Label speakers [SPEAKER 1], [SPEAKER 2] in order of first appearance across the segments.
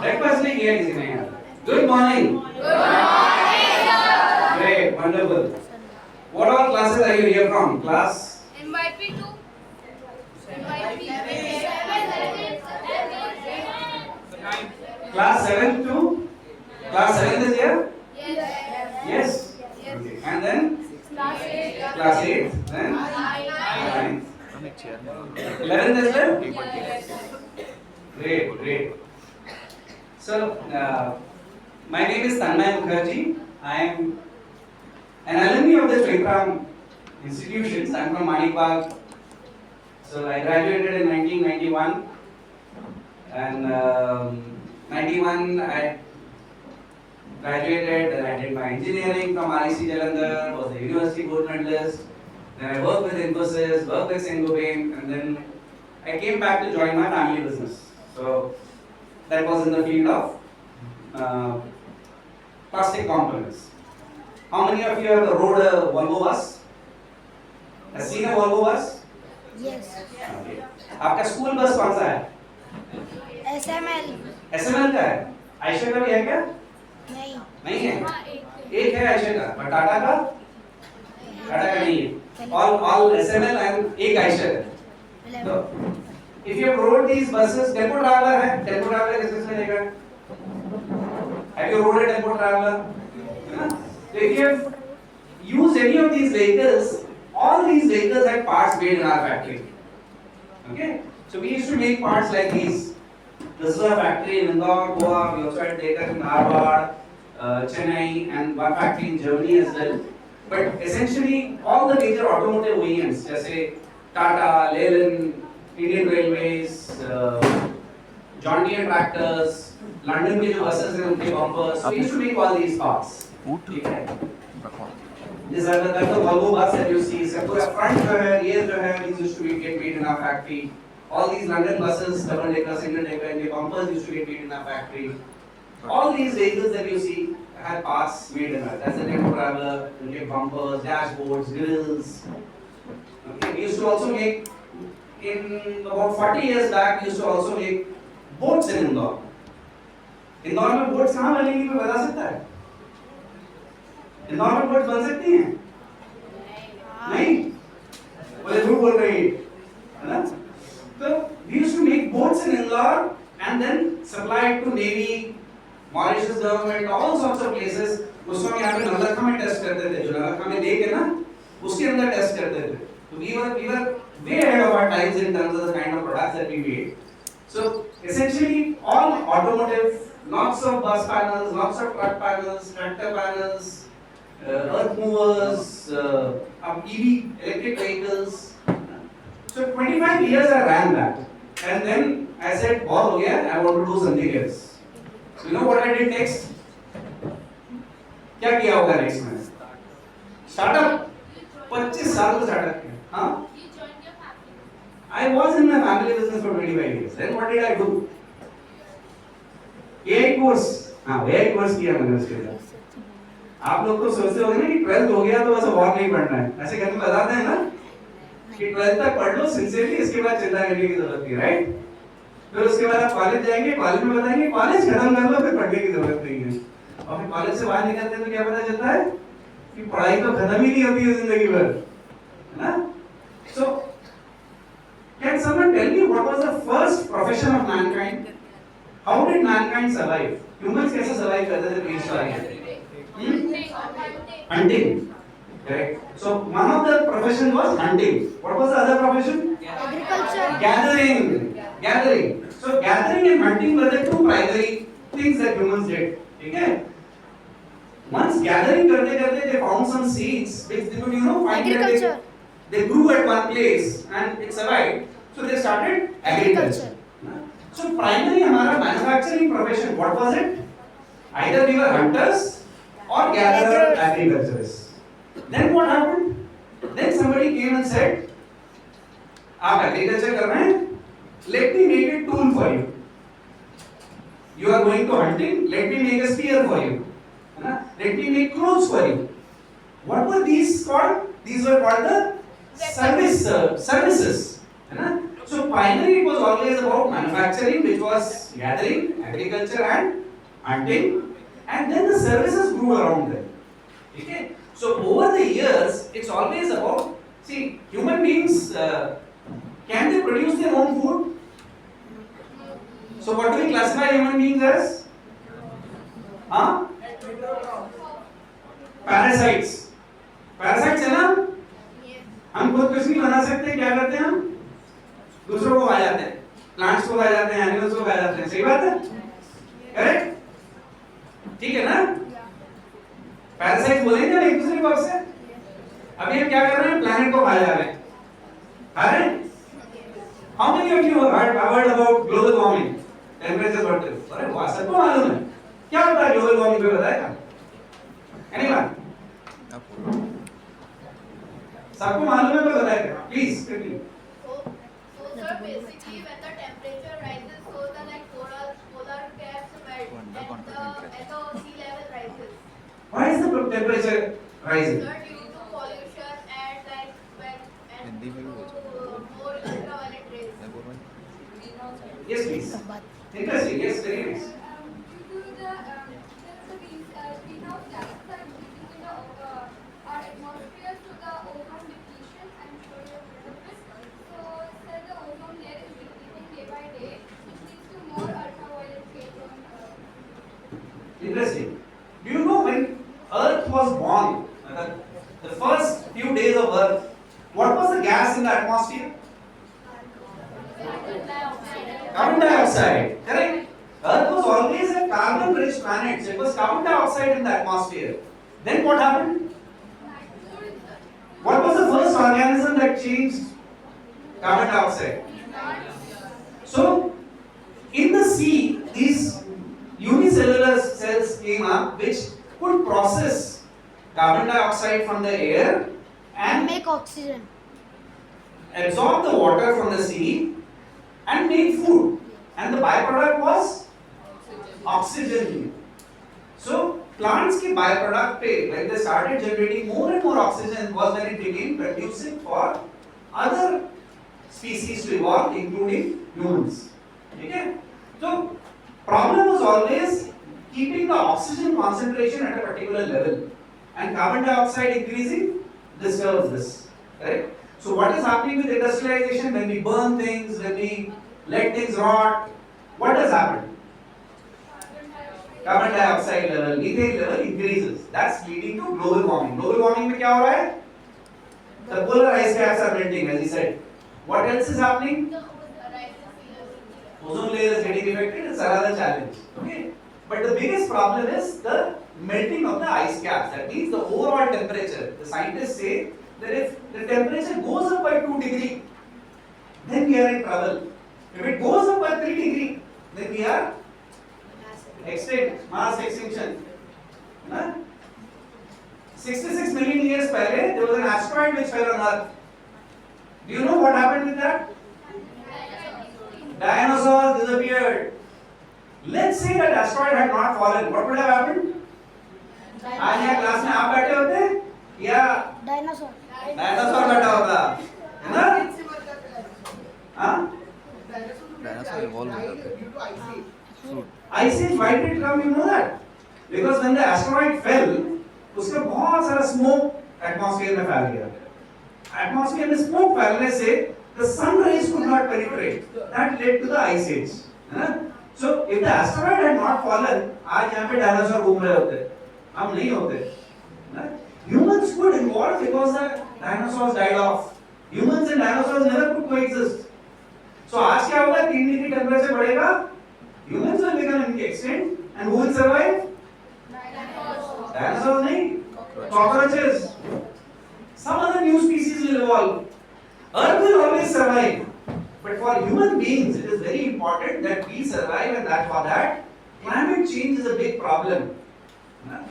[SPEAKER 1] Breakfast नहीं किया किसी ने यार? Good morning. Great, wonderful. What all classes are you here from? Class?
[SPEAKER 2] NYP2.
[SPEAKER 1] Class 7 to? Class 7 is here?
[SPEAKER 2] Yes.
[SPEAKER 1] Yes. Okay. And then? Class 8. Then? 9th. 11th is there? Great, great. So, my name is Tanmay Mukherjee. I am an alumni of the Chaitram institutions. I am from Manipal. So I graduated in 1991, and 91 I graduated. Then I did my engineering from REC Jalandhar, was a university gold medalist. Then I worked with Infosys, worked with Saint-Gobain, and then I came back to join my family business. So that was in the field of plastic components. How many of you have rode a Volvo bus? Has seen a Volvo bus?
[SPEAKER 3] Yes.
[SPEAKER 1] Okay. आपका school bus कौन सा है?
[SPEAKER 3] SML.
[SPEAKER 1] SML का है? आयशा का भी है क्या?
[SPEAKER 3] नहीं.
[SPEAKER 1] नहीं है? एक है आयशा का, पर टाटा का? टाटा का नहीं है. All SML and एक आयशा है. So, if you have rode these buses, tempo traveler है? Tempo traveler किसने देखा? Have you rode a tempo traveler? है ना? So if you have used any of these vehicles, all these vehicles had parts made in our factory. Okay? So we used to make parts like these. This is a factory in Indore, Goa. We also had taken in Harvard, Chennai, and one factory in Germany as well. But essentially, all the major automotive OEMs, जैसे Tata, Leyland, Indian Railways, John Deere tractors, London के जो buses हैं उनके bumpers, so we used to make all these parts. ठीक है? These are the Volvo bus that you see. इसका पूरा front जो है, ये जो है, these used to be get made in our factory. All these London buses, double decker, single decker, and the bumpers used to get made in our factory. All these vehicles that you see had parts made in us. That's the tempo traveler, you get bumpers, dashboards, grills. Okay, we used to also make, in about 40 years back, we used to also make boats in Indore. Indore में boats कहाँ बनेंगी कोई बता सकता है? इंदौर में boats बन सकती हैं? नहीं? बोले झूठ बोल रही है ना? तो we used to make boats in Indore and then supply it to Navy, Mauritius government, all sorts of places. उसको हम यहाँ पे नलखा में टेस्ट करते थे, जो नलखा में देके ना, उसके अंदर टेस्ट करते थे. So we were way ahead of our times in terms of the kind of products that we made. So essentially all automotive, lots of bus panels, lots of truck panels, tractor panels, earth movers, EV, electric vehicles. So 25 years I ran that, and then I said, "बहुत हो गया, I want to do something else." So you know what I did next? क्या किया होगा next में? Startup. 25 साल का startup किया. हाँ? I was in my family business for 25 years. Then what did I do? AI course. हाँ, AI course किया मैंने उसके लिए. आप लोग तो सोचते होंगे ना कि 12th हो गया तो बस और नहीं पढ़ना है. ऐसे घर में बताते हैं ना कि 12th तक पढ़ लो सिंसियरली, इसके बाद चिंता करने की जरूरत नहीं है, राइट? फिर उसके बाद आप कॉलेज जाएंगे, कॉलेज में बताएंगे कॉलेज खत्म कर लो, फिर पढ़ने की जरूरत नहीं है. और फिर कॉलेज से बाहर निकलते हैं तो क्या पता चलता है कि पढ़ाई तो खत्म ही नहीं होती है जिंदगी भर, है ना? So can someone tell me what was the first profession of mankind? How did mankind survive? Humans कैसे survive करते थे prehistoric? Hunting. Correct. So one of the profession was hunting. What was the other profession?
[SPEAKER 3] Agriculture.
[SPEAKER 1] Gathering. So gathering and hunting were the two primary things that humans did. Okay. Once gathering करते they found some seeds which they could find that they grew at one place and it survived. So they started agriculture. So primary हमारा manufacturing profession, what was it? Either we were hunters or gatherer agriculturists. Then what happened? Then somebody came and said, आप agriculture कर रहे हैं? Let me make a tool for you. You are going to hunting? Let me make a spear for you. Let me make clothes for you. What were these called? These were called the services. So primary it was always about manufacturing, which was gathering, agriculture and hunting, and then the services grew around them. Okay? So over the years, it's always about, see, human beings, can they produce their own food? So what do we classify human beings as? Parasites. Parasites है ना? हम खुद कुछ नहीं बना सकते, क्या करते हैं हम? दूसरों को खा जाते हैं, प्लांट्स को खा जाते हैं, एनिमल्स को खा जाते हैं, सही बात है? करेक्ट? ठीक है ना? पैरासाइट बोलेंगे ना एक दूसरे को से? अभी हम क्या कर रहे हैं? प्लैनेट को खा जा रहे हैं, खा रहे हैं? How many of you have heard about global warming? Temperature बढ़ते, अरे वाह, सबको मालूम है? क्या होता है global warming पे बताएगा? Anyone? सबको मालूम है तो बताएगा, please quickly.
[SPEAKER 2] So sir, basically when the temperature rises, so the like polar caps melt and the sea level rises.
[SPEAKER 1] Why is the temperature rising?
[SPEAKER 2] Sir, due to pollution and like when
[SPEAKER 4] Hindi में भी बोल सकते हो।
[SPEAKER 2] more ultraviolet rays.
[SPEAKER 4] मैं बोल रहा हूँ।
[SPEAKER 1] Yes, please. Interesting. Yes, very nice.
[SPEAKER 5] Due to the greenhouse gases are increasing in our atmosphere, so the ozone depletion, I'm sure you have heard of this. So, sir, the ozone layer is depleting day by day, which leads to more ultraviolet rays on Earth.
[SPEAKER 1] Interesting. Do you know when Earth was born, the first few days of Earth, what was the gas in the atmosphere? Carbon dioxide. Correct? Earth was always a carbon-rich planet, so it was carbon dioxide in the atmosphere. Then what happened? What was the first organism that changed carbon dioxide? So, in the sea, these unicellular cells came up which could process carbon dioxide from the air and
[SPEAKER 3] Make oxygen.
[SPEAKER 1] absorb the water from the sea and make food. And the byproduct was oxygen. So plants के byproduct पे when they started generating more and more oxygen was when it became producing for other species to evolve, including humans. Okay? So problem was always keeping the oxygen concentration at a particular level, and carbon dioxide increasing disturbs this. Correct? So what is happening with industrialization? When we burn things, when we let things rot, what has happened? Carbon dioxide level, methane level increases. That's leading to global warming. Global warming में क्या हो रहा है? The polar ice caps are melting, as he said. What else is happening? Ozone layer is getting affected. It's another challenge. Okay, but the biggest problem is the melting of the ice caps. That means the overall temperature. The scientists say that if the temperature goes up by 2 degrees, then we are in trouble. If it goes up by 3 degrees, then we are extinct, mass extinction. Huh? 66 million years पहले there was an asteroid which fell on Earth. Do you know what happened with that? Dinosaurs disappeared. Let's say that asteroid had not fallen. What would have happened? आज यहाँ class में आप बैठे होते या
[SPEAKER 3] Dinosaur.
[SPEAKER 1] Dinosaur बैठा होता, है ना? हाँ?
[SPEAKER 4] डायनासोर इवॉल्व हो जाते हैं।
[SPEAKER 1] Ice age, why did it come? You know that? Because when the asteroid fell, उसका बहुत सारा smoke atmosphere में फैल गया. Atmosphere में smoke फैलने से the sun rays could not penetrate. That led to the ice age. So if the asteroid had not fallen, आज यहाँ पे डायनासोर घूम रहे होते, हम नहीं होते. Humans could evolve because the dinosaurs died off. Humans and dinosaurs never could coexist. So आज क्या होगा? 3 डिग्री टेम्परेचर बढ़ेगा. Humans will become extinct, and who will survive? Dinosaurs nahi, cockroaches. Some other new species will evolve. Earth will always survive. But for human beings, it is very important that we survive, and that for that, climate change is a big problem.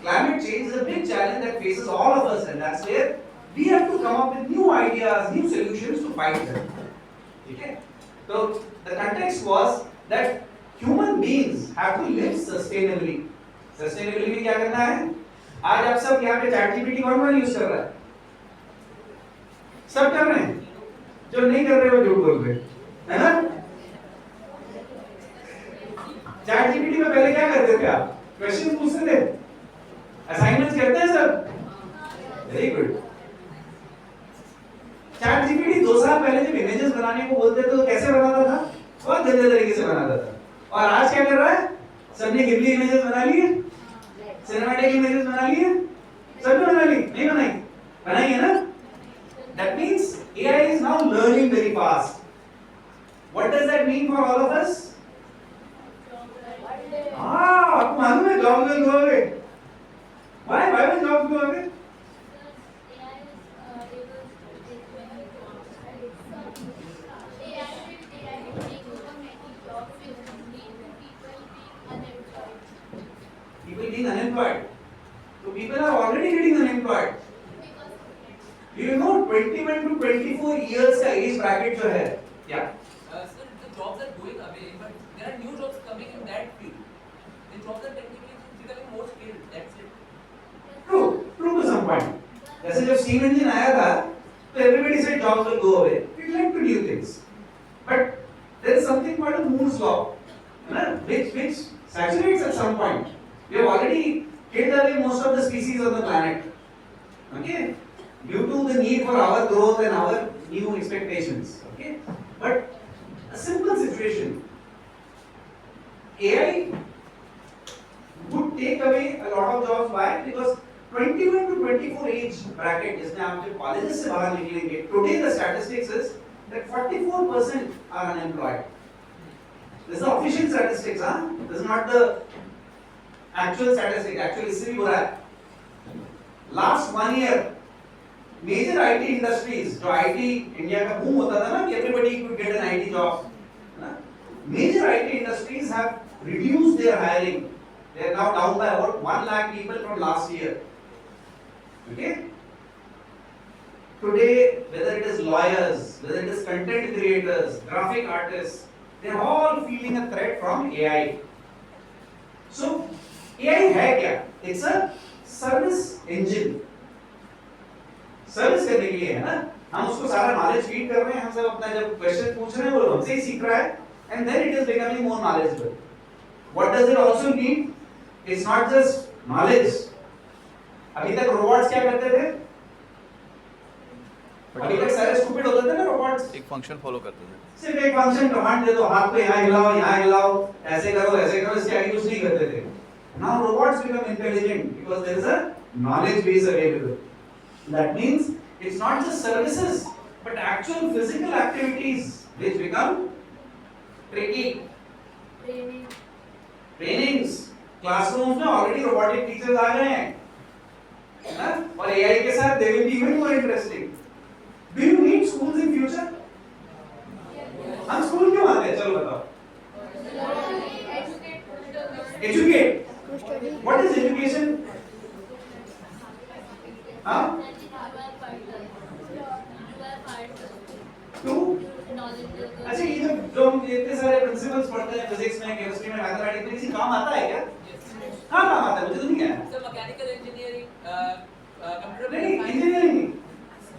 [SPEAKER 1] Climate change is a big challenge that faces all of us, and that's where we have to come up with new ideas, new solutions to fight them. Okay? So the context was that human beings have to live sustainably. Sustainably में क्या करना है? आज आप सब यहाँ पे ChatGPT कौन यूज कर रहा है? सब कर रहे हैं. जो नहीं कर रहे वो झूठ बोल रहे हैं. है ना? चैट जीपीटी में पहले क्या करते थे आप? क्वेश्चन पूछते थे, असाइनमेंट्स करते हैं sir, very good. Chat GPT 2 साल पहले जब इमेजेस बनाने को बोलते थे तो कैसे बनाता था? बहुत गंदे तरीके से बनाता था। और आज क्या कर रहा है? सबने गिबली इमेजेस बना ली है, सिनेमैटिक इमेजेस बना ली है, सबने बना ली, नहीं बनाई? बनाई है ना? That means AI is now learning very fast. What does that mean for all of us? आपको मालूम है job will go away. Why will jobs go away? People being unemployed. So people are already getting unemployed. Do you know 21 to 24 years का age bracket जो है? Yeah.
[SPEAKER 6] Sir, the jobs are going away, but there are new jobs coming in that field. The jobs are technically becoming more skilled. That's it.
[SPEAKER 1] True to some point. जैसे जब steam engine आया था, तो everybody said jobs will go away. It led to new things. But there is something called Moore's law, which saturates at some point. We have already killed away most of the species on the planet. Okay? Due to the need for our growth and our new expectations. Okay? But a simple situation. AI would take away a lot of jobs. Why? Because 21 to 24 age bracket, जिसमें आप जब colleges से बाहर निकलेंगे, today the statistics is that 44% are unemployed. This is the official statistics, huh? This is not the actual statistics. Actually, इससे भी बुरा है. Last 1 year, major IT industries, जो IT India का boom होता था ना कि everybody could get an IT job, ना? Major IT industries have reduced their hiring. They are now down by about 1 lakh people from last year. Okay? Today, whether it is lawyers, whether it is content creators, graphic artists, they are all feeling a threat from AI. So, AI है क्या? It's a service engine. Service करने के लिए है ना, हम उसको सारा नॉलेज फीड कर रहे हैं, हम सब अपना जब क्वेश्चन पूछ रहे हैं वो हमसे ही सीख रहा है, and then it is becoming more knowledgeable. What does it also need? It's not just knowledge. अभी तक रोबोट्स क्या करते थे? अभी तक सारे स्टूपिड होते थे ना रोबोट्स,
[SPEAKER 4] एक फंक्शन फॉलो करते थे,
[SPEAKER 1] सिर्फ एक फंक्शन कमांड दे दो, हाथ को यहाँ हिलाओ, ऐसे करो, इसके आगे कुछ नहीं करते थे. Now robots become intelligent because there is a knowledge base available. That means it's not just services, but actual physical activities which become tricky. Trainings. Classrooms में already robotic teachers आ गए हैं, है ना? और AI के साथ they will be even more interesting. Do you need schools in future? हम school क्यों आते हैं? चलो बताओ. Educate. What is education? हाँ? तो अच्छा ये जो हम इतने सारे प्रिंसिपल्स पढ़ते हैं फिजिक्स में, केमिस्ट्री में, मैथमेटिक्स में, किसी काम आता है क्या? हाँ काम आता है, मुझे तो नहीं है.
[SPEAKER 6] So mechanical engineering, computer
[SPEAKER 1] नहीं इंजीनियरिंग नहीं,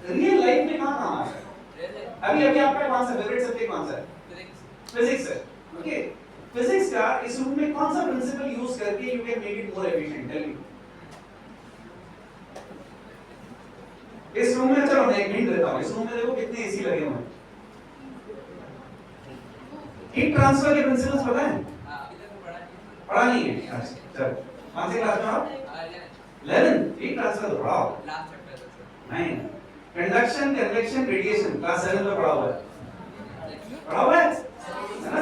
[SPEAKER 1] रियल लाइफ में कहाँ काम आता है? अभी आपका कौन सा फेवरेट सब्जेक्ट कौन सा है? फिजिक्स है. ओके, फिजिक्स का इस रूम में कौन सा प्रिंसिपल यूज करके you can make it more efficient? Tell me. इस रूम में चलो मैं एक हिंट देता हूँ. इस रूम में देखो कितने एसी लगे हुए हैं. हीट ट्रांसफर के प्रिंसिपल्स पता है?
[SPEAKER 6] अभी तक
[SPEAKER 1] पढ़ा नहीं है. अच्छा चलो, कौन सी क्लास में आप? 11. हीट ट्रांसफर तो पढ़ा हो?
[SPEAKER 6] लास्ट चैप्टर
[SPEAKER 1] नहीं. कंडक्शन, कन्वेक्शन, रेडिएशन क्लास 7 में पढ़ा हुआ है. पढ़ा हुआ है ना?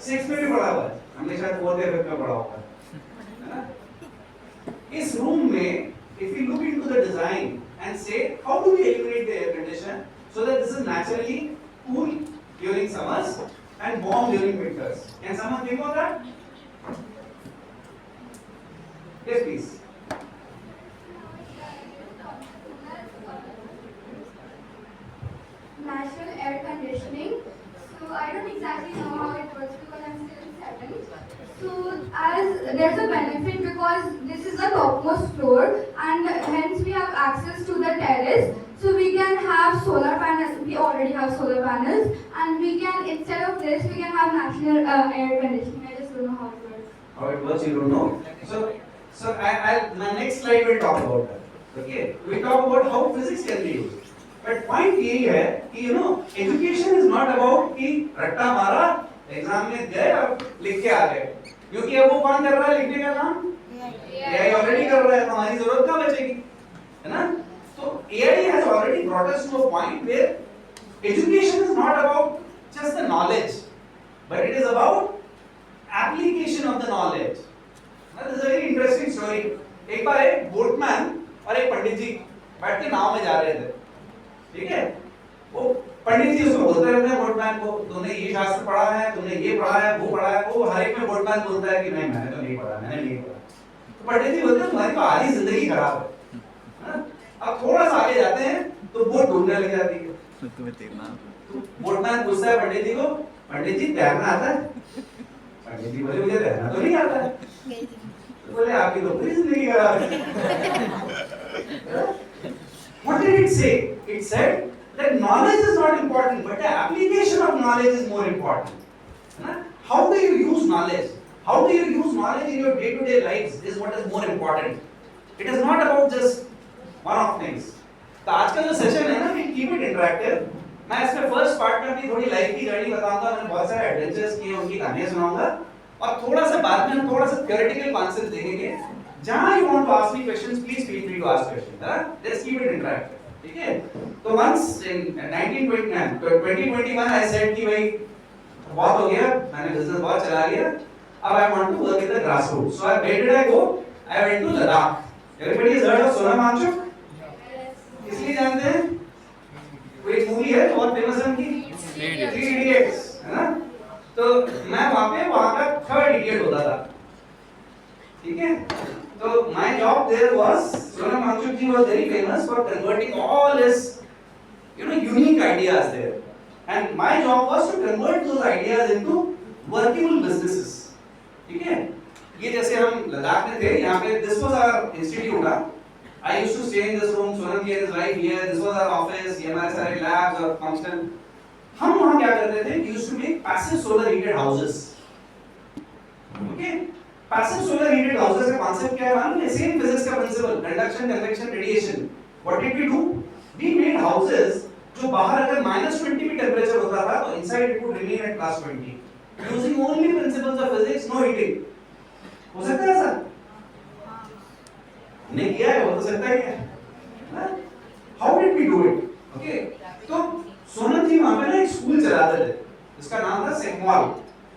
[SPEAKER 1] 6 में भी पढ़ा हुआ है. हमने शायद 4th या 5th में पढ़ा हुआ है ना? इस रूम में if you look into the design and say how do we eliminate the air condition so that this is naturally cool during summers and warm during winters. Can someone think of that? Yes, please.
[SPEAKER 5] Natural air conditioning. So I don't exactly know how it works because I'm still in 7th. So as there's a benefit because this is the topmost floor and hence we have access to the terrace. So we can have solar panels. We already have solar panels, and we can, instead of this, we can have natural air conditioning. I just don't know how it works.
[SPEAKER 1] How it works, you don't know. So my next slide will talk about that. Okay, we talk about how physics can be used. But point यही है कि education is not about कि रट्टा मारा exam में गए और लिख के आ गए, क्योंकि अब वो कौन कर रहा है लिखने का काम? AI ऑलरेडी कर रहा है, तो हमारी जरूरत कहाँ बचेगी, है ना? So AI has already brought us to a point where education is not about just the knowledge, but it is about application of the knowledge. Now this is a very interesting story. एक बार एक boatman और एक पंडित जी बैठ के नाव में जा रहे थे, ठीक है? वो पंडित जी उसको बोलते रहते हैं बोटमैन को, तुमने ये शास्त्र पढ़ा है, तुमने ये पढ़ा है, वो पढ़ा है। वो हर एक में बोटमैन बोलता है कि नहीं मैंने तो नहीं पढ़ा, मैंने नहीं पढ़ा। तो पंडित जी बोलते हैं तुम्हारी तो आधी जिंदगी खराब है। अब थोड़ा सा आगे जाते हैं तो बोट डूबने लग जाती है।
[SPEAKER 4] तुम्हें तैरना
[SPEAKER 1] तो बोटमैन पूछता है पंडित जी को, पंडित जी तैरना आता है? पंडित जी बोले मुझे तैरना तो नहीं आता है। तो बोले आपकी तो पूरी जिंदगी खराब है। What did it say? It said that knowledge is not important, but the application of knowledge is more important. How do you use knowledge? How do you use knowledge in your day-to-day lives is what is more important. It is not about just one-off things. तो आज का जो session है ना, we keep it interactive. मैं इसमें first part में अपनी थोड़ी लाइफ की जर्नी बताऊंगा, मैंने बहुत सारे एडवेंचर्स किए, उनकी कहानियां सुनाऊंगा, और थोड़ा सा बाद में हम थोड़ा सा theoretical कॉन्सेप्ट देखेंगे. जहां you want to ask me questions, please feel free to ask questions. Let's keep it interactive. ठीक है? तो once in 2021 I said कि भाई बहुत हो गया, मैंने बिजनेस बहुत चला लिया, अब I want to work in the grassroots. So where did I go? I went to Ladakh. Everybody has heard of Sonam Wangchuk? इसलिए जानते हैं? कोई मूवी है बहुत फेमस है उनकी, Three Idiots, है ना? तो मैं वहाँ का थर्ड इडियट होता था, ठीक है? So my job there was, Sonam Wangchuk ji was very famous for converting all his, unique ideas there, and my job was to convert those ideas into workable businesses. ठीक है? ये जैसे हम लद्दाख में थे, यहाँ पे this was our institute. I used to stay in this room. Sonam ji is right here. This was our office. ये हमारे सारे labs और function. हम वहाँ क्या करते थे? We used to make passive solar heated houses. Okay? Passive solar heated houses का concept क्या है मालूम है? Same physics का principle, conduction, convection, radiation. What did we do? We made houses जो बाहर अगर -20 भी temperature होता था, तो inside it would remain at +20. Using only principles of physics, no heating. हो सकता है ऐसा? हमने किया है, हो तो सकता है क्या? How did we do it? Okay. तो सोनम जी वहाँ पे ना एक स्कूल चलाते थे, जिसका नाम था सेकमॉल.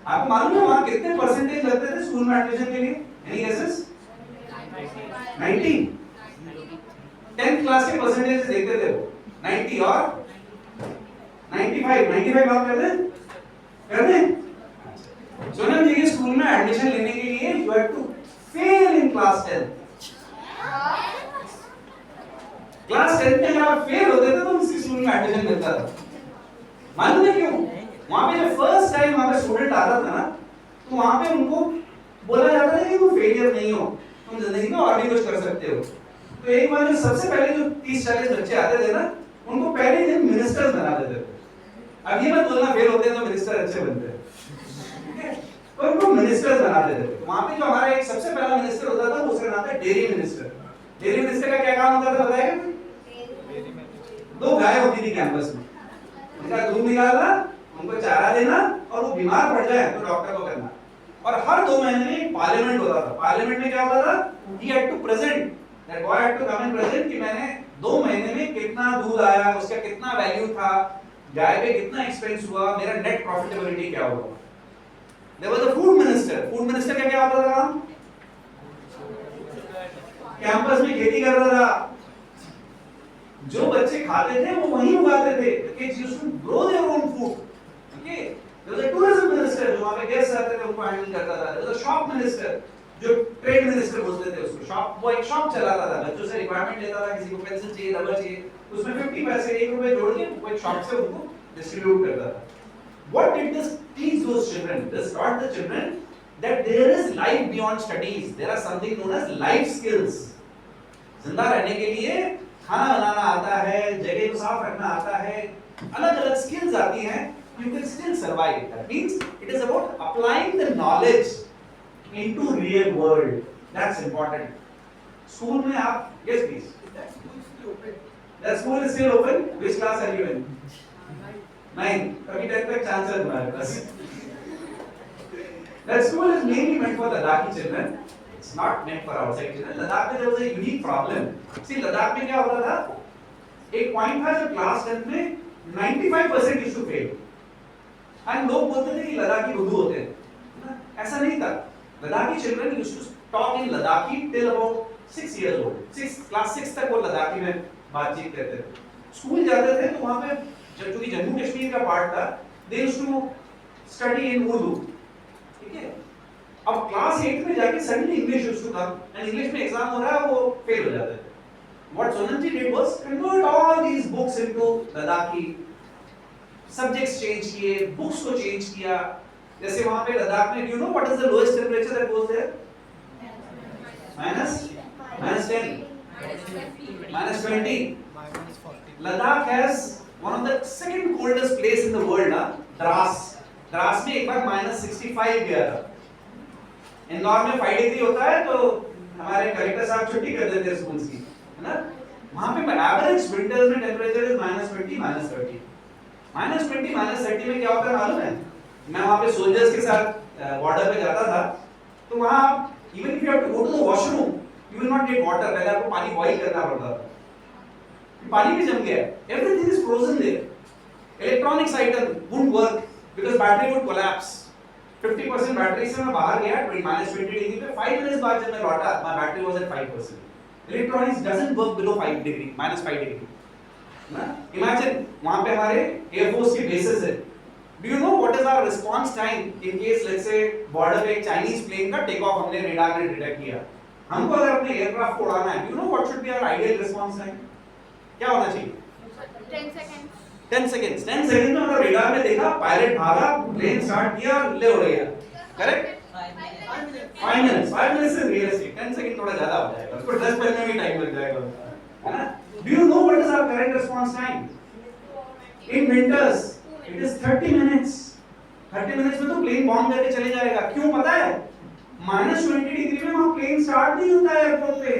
[SPEAKER 1] आपको मालूम है वहाँ कितने परसेंटेज लगते थे स्कूल में एडमिशन के लिए? Any guesses? 90. 10th क्लास के परसेंटेज देखते थे वो. 90 और 95 बात करते हैं? सोनम जी के स्कूल में एडमिशन लेने के लिए you have to fail in class 10. Class 10 में अगर आप फेल होते थे तो उसी स्कूल में एडमिशन मिलता था. मालूम है क्यों? वहाँ पे जब फर्स्ट टाइम वहाँ पे स्टूडेंट आता था ना, तो वहाँ पे उनको बोला जाता था कि तुम फेलियर नहीं हो, तुम जिंदगी में और भी कुछ कर सकते हो. तो एक बार जो सबसे पहले जो 30-40 बच्चे आते थे ना, उनको पहले दिन मिनिस्टर्स बना देते थे. अब ये मत बोलना फेल होते हैं तो मिनिस्टर अच्छे बनते हैं, ठीक है? तो उनको मिनिस्टर्स बना देते थे. वहाँ पे जो हमारा एक सबसे पहला मिनिस्टर होता था, उसका नाम था डेयरी मिनिस्टर. डेयरी मिनिस्टर का क्या काम होता था बताएगा? 2 गाय होती थी कैंपस में, उनका दूध निकालना, उनको चारा देना, और वो बीमार पड़ जाए तो डॉक्टर को करना. और हर 2 महीने में एक पार्लियामेंट होता था. पार्लियामेंट में क्या होता था? He had to present, that boy had to come and present कि मैंने 2 महीने में कितना दूध आया, उसका कितना वैल्यू था, गाय पे कितना एक्सपेंस हुआ, मेरा नेट प्रॉफिटेबिलिटी क्या हुआ. There was a food minister. Food minister का क्या होता था काम? कैंपस में खेती करता था. जो बच्चे खाते थे वो वहीं उगाते थे. Kids used to grow their own food. Okay? There was a tourism minister जो वहाँ पे गेस्ट आते थे उनको हैंडल करता था. There was a shop minister जो ट्रेड मिनिस्टर बोलते थे उसको. शॉप, वो एक शॉप चलाता था, बच्चों से रिक्वायरमेंट लेता था, किसी को पेंसिल चाहिए, रबर चाहिए, उसमें 50 पैसे, 1 रुपए जोड़ के वो एक शॉप से उनको डिस्ट्रीब्यूट करता था. What did this teach those children? This taught the children that there is life beyond studies. There are something known as life skills. जिंदा रहने के लिए खाना बनाना आता है, जगह को साफ रखना आता है, अलग अलग स्किल्स आती हैं, you can still survive. That means it is about applying the knowledge into real world. That's important. School में आप, yes please. That school is still open. Which class are you in? 9. कभी 10 तक chance है तुम्हारे पास. That school is mainly meant for Ladakhi children. It's not meant for outside children. Ladakh में there was a unique problem. See, Ladakh में क्या होता था? एक point था जब class 10 में 95% used to fail. And लोग बोलते थे कि लद्दाखी बुद्धू होते हैं. ऐसा नहीं था. Ladakhi children used to talk in Ladakhi till about 6 years old. Class 6 तक वो लद्दाखी में बातचीत करते थे. स्कूल जाते थे तो वहाँ पे क्योंकि जम्मू कश्मीर का पार्ट था, they used to study in Urdu. ठीक है? अब क्लास 8 में जाके suddenly English used to come and English में एग्जाम हो रहा है वो फेल हो जाते थे. What Sonanji did was convert all these books into Ladakhi. Subjects change किए, books को change किया. जैसे वहाँ पे लद्दाख में, do you know what is the lowest temperature that goes there? -10, -20. Ladakh has one of the second coldest place in the world, Dras. Dras में एक बार -65 गया था. इंदौर में 5 डिग्री होता है तो हमारे कलेक्टर साहब छुट्टी कर देते हैं स्कूल्स की, है ना? वहाँ पे एवरेज विंटर्स में टेम्परेचर इज -20, -30. -20, -30 में क्या होता है मालूम है? मैं वहाँ पे सोल्जर्स के साथ बॉर्डर पे जाता था, तो वहाँ even if you have to go to the washroom you will not get water. पहले आपको पानी बॉईल करना पड़ता था. पानी भी जम गया. Everything is frozen there. Electronics item wouldn't work because battery would collapse. 50% battery से मैं बाहर गया -20 डिग्री पे. 5 मिनट्स बाद जब मैं लौटा my battery was at 5%. Electronics doesn't work below 5 degree, -5 degree. ना इमेजिन वहां पे हमारे एयरफोर्स के बेसेस है. Do you know what is our response time in case let's say border पे एक चाइनीज प्लेन का टेक ऑफ हमने रेडार ने डिटेक्ट किया. हमको अगर अपने एयरक्राफ्ट को उड़ाना है, do you know what should be our ideal response time? क्या होना चाहिए?
[SPEAKER 2] 10 seconds.
[SPEAKER 1] 10 seconds. 10 seconds में मतलब रेडार में देखा, पायलट भागा, प्लेन स्टार्ट किया, ले उड़ गया. Correct? 5 minutes. 5 minutes is realistic. 10 seconds थोड़ा ज्यादा हो जाएगा. उसको ड्रेस पहनने में टाइम लग जाएगा, है ना? Do you know what is our current response time? In winters, it is 30 minutes. 30 minutes में तो प्लेन बॉम्ब करके चले जाएगा. क्यों पता है? -20 डिग्री में वहाँ प्लेन स्टार्ट नहीं होता है एयरपोर्ट पे.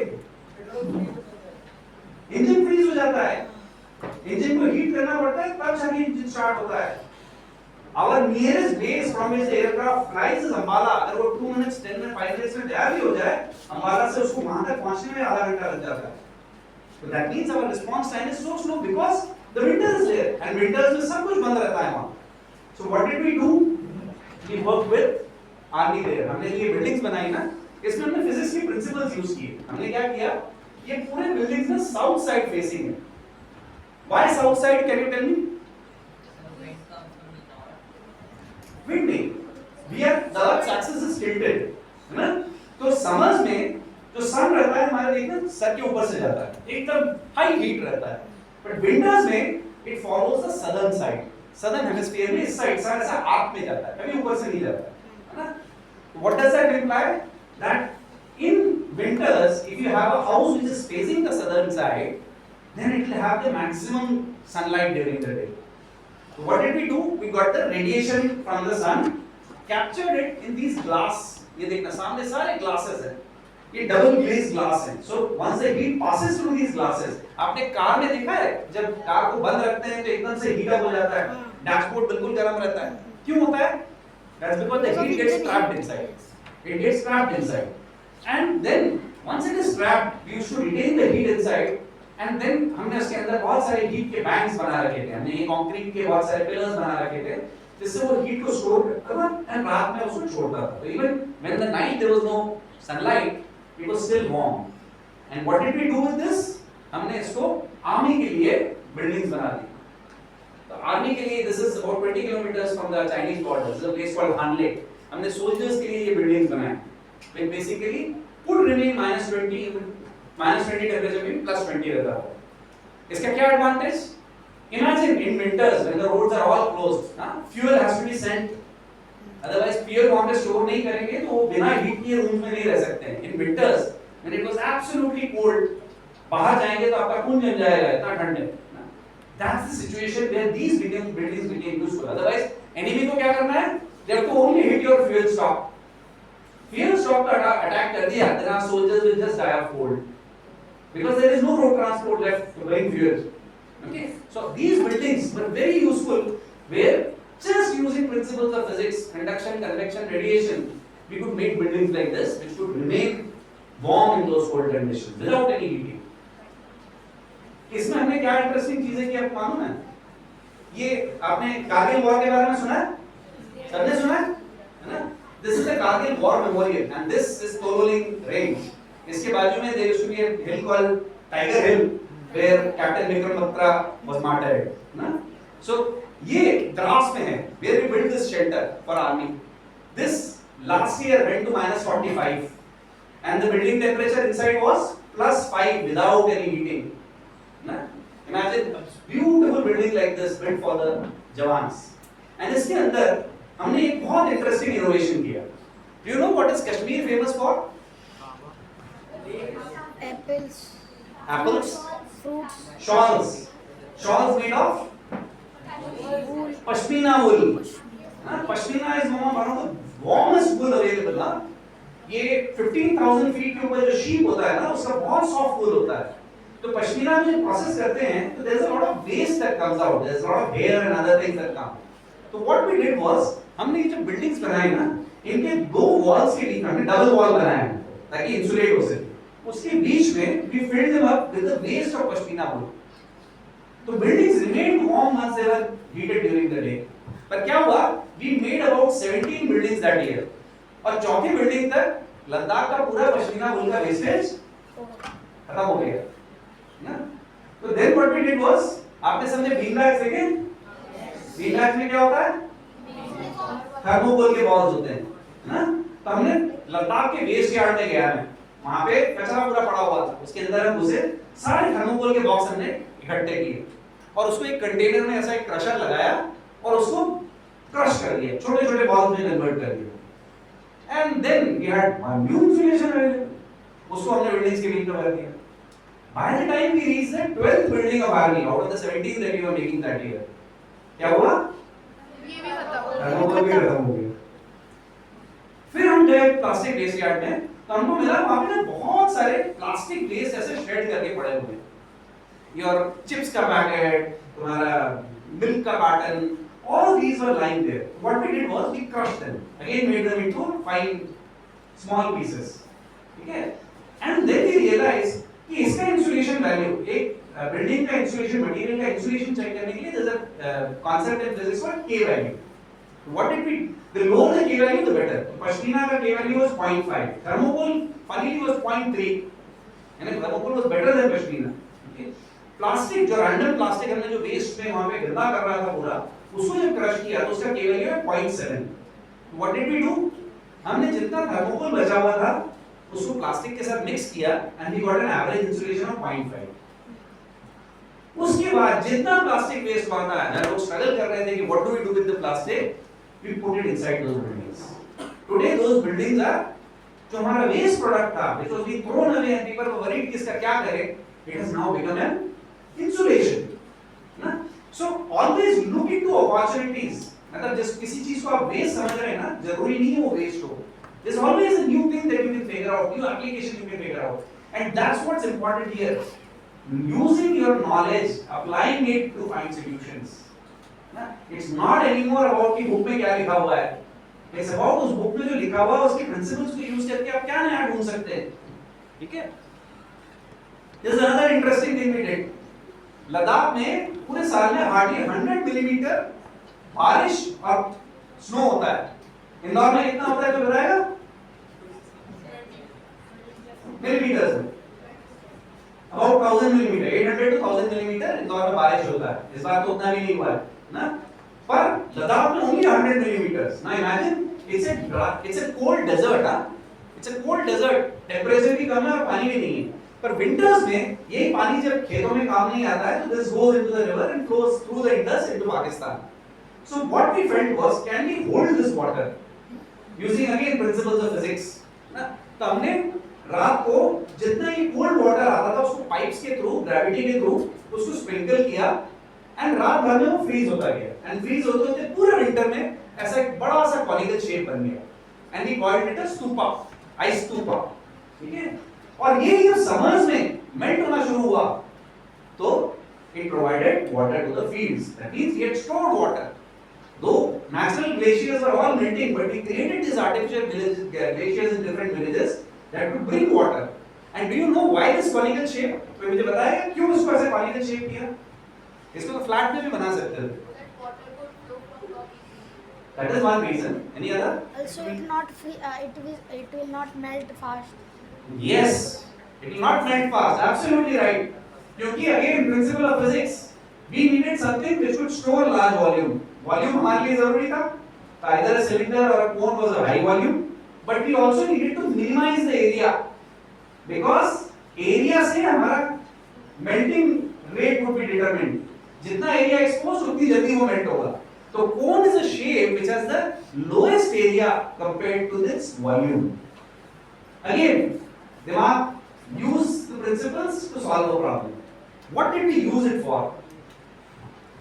[SPEAKER 1] इंजन फ्रीज हो जाता है. इंजन को हीट करना पड़ता है तब जाके इंजन स्टार्ट होता है. Our nearest base from which the aircraft flies is Ambala. अगर वो 2 minutes, 10 minutes, 5 minutes में तैयार भी हो जाए, अंबाला से उसको वहाँ तक पहुँचने में आधा घंटा लग जाता है. So that means our response time is so slow because the winter is there and winters में सब कुछ बंद रहता है वहाँ. So what did we do? We worked with army there. हमने ये buildings बनाई ना, इसमें हमने physics के principles use किए. हमने क्या किया? ये पूरे buildings ना south side facing है. Why south side? Can you tell me? Wind नहीं. We are the Earth's axis is tilted, है ना? तो summers में जो sun रहता है हमारे देखना सर के ऊपर से जाता है, एकदम high heat रहता है. But winters में it follows the southern side. Southern hemisphere में इस side sun ऐसा arc में जाता है, कभी ऊपर से नहीं जाता है ना? What does that imply? That in winters, if you have a house which is facing the southern side, then it will have the maximum sunlight during the day. So what did we do? We got the radiation from the sun, captured it in these glass. ये देखना सामने सारे glasses हैं. ये double glazed glass हैं. So once the heat passes through these glasses, आपने car में देखा है जब कार को बंद रखते हैं तो एकदम से heat up हो जाता है. डैशबोर्ड बिल्कुल गर्म रहता है. क्यों होता है? That's because the heat gets trapped inside. It gets trapped inside. And then once it is trapped, we used to retain the heat inside. And then हमने उसके अंदर बहुत सारे हीट के बैंक्स बना रखे थे. हमने ये कंक्रीट के बहुत सारे पिलर्स बना रखे थे जिससे वो हीट को स्टोर करता था एंड रात में उसको छोड़ता था. तो even when the night there was no sunlight it was still warm. And what did we do with this? हमने इसको आर्मी के लिए बिल्डिंग्स बना दी. तो आर्मी के लिए this is about 20 kilometres from the Chinese border. This is a place called Hanle. हमने soldiers के लिए ये बिल्डिंग्स बनाए. Which basically could remain -20 -20 temperature में +20 रहता है. इसका क्या advantage? Imagine in winters when the roads are all closed, fuel has to be sent. Otherwise fuel वहाँ पे स्टोर नहीं करेंगे तो वो बिना हीट के रूम में नहीं रह सकते हैं. In winters when it was absolutely cold, बाहर जाएंगे तो आपका खून जम जाएगा, इतना ठंड है। That's the situation where these buildings became useful. Otherwise, enemy को क्या करना है? They have to only hit your fuel stock. Fuel stock का attack कर दिया, then our soldiers will just die of cold, because there is no road transport left to bring fuel. Okay, so these buildings were very useful, where just using principles of physics, conduction, convection, radiation, we could make buildings like this, which could remain warm in those cold conditions without any heating. इसमें हमने क्या interesting चीजें की आपको मालूम है? ये आपने कारगिल वॉर के बारे में सुना है? सबने सुना है ना? This is the Kargil War Memorial and this is Tololing Range. इसके बाजू में there used to be a hill called Tiger Hill where Captain Vikram Batra was martyred. ना? So ये द्रास में है where we built this shelter for army. This last year went to -45 and the building temperature inside was +5 without any heating. ना? Imagine a beautiful building like this built for the jawans. And इसके अंदर हमने एक बहुत interesting innovation किया. Do you know what is Kashmir famous for?
[SPEAKER 3] Apples.
[SPEAKER 1] Apples,
[SPEAKER 3] Fruits.
[SPEAKER 1] shawls, shawls made of
[SPEAKER 3] Wool.
[SPEAKER 1] pashmina wool. Pashmina is one of the warmest wool available. ना? ये 15,000 feet के ऊपर जो शीप होता है ना, उसका बहुत सॉफ्ट वूल होता है. तो पश्मीना में प्रोसेस करते हैं तो there is a lot of waste that comes out, there is a lot of hair and other things that come. तो what we did was हमने ये जो बिल्डिंग्स बनाई ना, इनके दो वॉल्स के बीच में डबल वॉल बनाया है ताकि इंसुलेट हो सके. उसके बीच में we filled them up with the waste of pashmina wool. तो buildings remained warm once they were heated during the day. पर क्या हुआ? We made about 17 buildings that year. और चौथी बिल्डिंग तक लद्दाख का पूरा पश्मीना वूल का वेस्टेज खत्म हो गया. तो then what we did was, आपने समझे बीम रैक्स देखे? बीम रैक्स में क्या होता है? थर्मोकोल के बॉल्स होते हैं, ना? तो हमने लद्दाख के वेस्ट यार्ड में गया मैं, वहाँ पे कचरा पूरा पड़ा हुआ था, उसके अंदर हम घुसे, सारे थर्मोकोल के बॉक्स हमने इकट्ठे किए और उसको एक कंटेनर में ऐसा एक क्रशर लगाया और उसको क्रश कर दिया, छोटे-छोटे बॉल्स में कन्वर्ट कर दिया. And then we had one new insulation available. उसको हमने बिल्डिंग्स के बीच में भर दिया. By the time we reached the 12th building of army out of the 17 that we were making that year, क्या हुआ?
[SPEAKER 2] ये भी बताओ.
[SPEAKER 1] थर्मोकोल भी खत्म हो गया. फिर हम गए प्लास्टिक वेस्ट यार्ड में, तो हमको मिला वहाँ पे ना बहुत सारे प्लास्टिक वेस्ट ऐसे श्रेड करके पड़े हुए हैं. Your chips का पैकेट, तुम्हारा मिल्क का carton, all these were lying there. What we did was we crushed them. Again made them into fine small pieces. ठीक है? And then we realized कि इसका इंसुलेशन वैल्यू, एक बिल्डिंग का insulation material का insulation check करने के लिए there's a concept in physics called K value. What did we? The lower the K value, the better. Pashmina का K value was 0.5. Thermocol funnily was 0.3. यानी thermocol was better than Pashmina. Okay? Plastic जो random plastic हमने जो waste में वहाँ पे गंदा कर रहा था पूरा, उसको जब क्रश किया तो उसका K value है 0.7. What did we do? हमने जितना थर्मोकोल बचा हुआ था उसको प्लास्टिक के साथ मिक्स किया and we got an average insulation of 0.5. उसके बाद जितना प्लास्टिक वेस्ट बनता है ना, लोग स्ट्रगल कर रहे थे कि what do we do with the plastic? We put it inside those buildings. Today those buildings are जो हमारा वेस्ट प्रोडक्ट था, which was being thrown away and people were worried कि इसका क्या करें, it has now become an insulation. ना? So always look into opportunities. मतलब जिस किसी चीज को आप वेस्ट समझ रहे हैं ना, जरूरी नहीं है वो वेस्ट हो. There's always a new thing that you can figure out, new application you can figure out, and that's what's important here. Using your knowledge, applying it to find solutions. It's not anymore about कि book में क्या लिखा हुआ है. It's about उस book में जो लिखा हुआ है उसके principles को use करके आप क्या नया ढूंढ सकते हैं. ठीक है? There's another interesting thing we did. Ladakh में पूरे साल में hardly 100 मिलीमीटर बारिश और स्नो होता है. इंदौर में कितना होता है तो बताएगा? मिलीमीटर में about 1000 millimetre, 800 to 1000 millimetre Indore में बारिश होता है. इस बार तो उतना भी नहीं हुआ है ना, पर लद्दाख में only 100 millimetre. Now imagine it's a cold desert. It's a cold desert. Temperature भी कम है और पानी भी नहीं है. पर विंटर्स में यही पानी जब खेतों में काम नहीं आता है तो this goes into the river and flows through the Indus into Pakistan. So what we felt was, can we hold this water using again principles of physics? ना, तो हमने रात को जितना ही कोल्ड वाटर आता था उसको पाइप्स के थ्रू, ग्रेविटी के थ्रू उसको स्प्रिंकल किया एंड रात भर में वो फ्रीज होता गया एंड फ्रीज होते होते पूरे विंटर में ऐसा एक बड़ा सा कॉनिकल शेप बन गया and we called it a stupa, ice stupa, ठीक है। और ये जब समर्स में मेल्ट होना शुरू हुआ तो it provided water to the fields. That means we had stored water. Though natural glaciers were all melting, but we created these artificial villages, glaciers in different villages that could bring water. And do you know why this conical shape? कोई मुझे बताएगा क्यों इसको ऐसे conical shape किया? इसको तो flat में भी बना सकते थे.
[SPEAKER 2] That water could flow from top easily.
[SPEAKER 1] That is one reason. Any other?
[SPEAKER 3] Also, it will not melt fast.
[SPEAKER 1] Yes, it will not melt fast. Absolutely right. क्योंकि again principle of physics, we needed something which would store large volume. Volume हमारे लिए जरूरी था. Either a cylinder or a cone was a high volume, but we also needed to minimize the area because area से हमारा melting rate would be determined. जितना area exposed उतनी जल्दी वो melt होगा. तो cone is a shape which has the lowest area compared to its volume. Again, दिमाग use the principles to solve the problem. What did we use it for?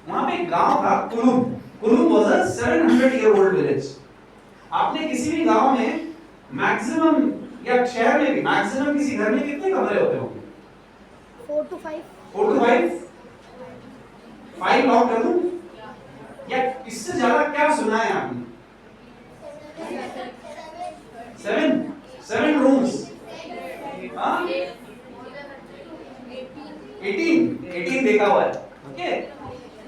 [SPEAKER 1] वहां पे एक गांव था कुलुम. कुलुम was a 700-year-old village. आपने किसी भी गांव में मैक्सिमम या शहर में भी मैक्सिमम किसी घर में कितने कमरे होते होंगे?
[SPEAKER 3] 4 to 5.
[SPEAKER 1] 4 to 5? 5 लॉक कर दूं? या इससे ज्यादा क्या सुना है आपने? 7 rooms. हाँ? 18 देखा हुआ है. ओके.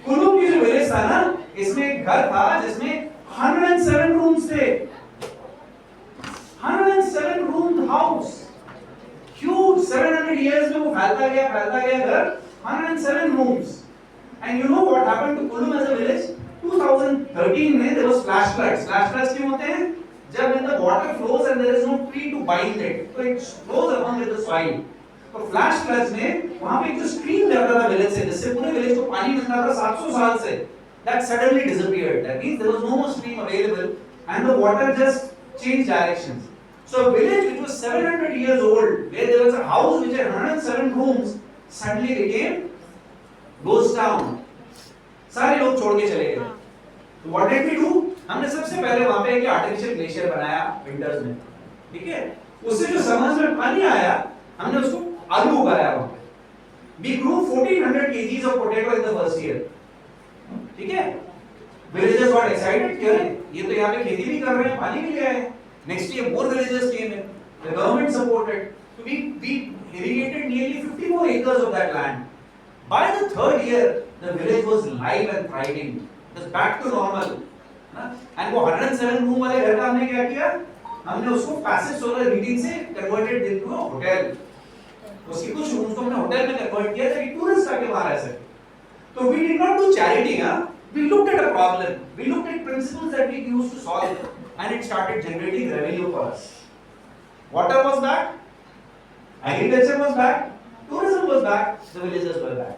[SPEAKER 1] कुल्लू की जो विलेज था ना, इसमें एक घर था जिसमें 107 रूम्स थे. 107 रूम हाउस. Huge. 700 years में वो फैलता गया घर. 107 rooms. And you know what happened to Kullum as a village? 2013 में there was flash floods. Flash floods क्यों होते हैं? जब when the water flows and there is no tree to bind it, so it flows along with the soil. तो flash floods में वहां पे एक जो स्ट्रीम जाता था विलेज से, जिससे पूरे विलेज को पानी मिलता था 700 साल से, that suddenly disappeared. That means there was no more stream available and the water just changed directions. So a village which was 700 years old, where there was a house which had 107 rooms, suddenly became ghost town. सारे लोग छोड़ के चले गए. So what did we do? हमने सबसे पहले वहां पे एक आर्टिफिशियल ग्लेशियर बनाया विंटर्स में, ठीक है. उससे जो समर्स में पानी आया, हमने उसको आलू उगाया वहां पे. We grew 1400 kgs of potato in the first year. ठीक है. Villagers got excited कि अरे ये तो यहाँ पे खेती भी कर रहे हैं, पानी भी ले आए. Next year more villagers came in. The government supported. So we irrigated nearly 54 acres of that land. By the third year, the village was live and thriving. It was back to normal. And वो 107 room वाले घर का हमने क्या किया? हमने उसको passive solar heating से कन्वर्टेड इनटू अ होटल. उसकी कुछ रूम्स को हमने होटल में कन्वर्ट किया ताकि टूरिस्ट आके वहां रह सके. तो we did not do charity, we looked at a problem, we looked at principles that we used to solve, and it started generating revenue for us. Water was back, agriculture was back, tourism was back, the villagers were back.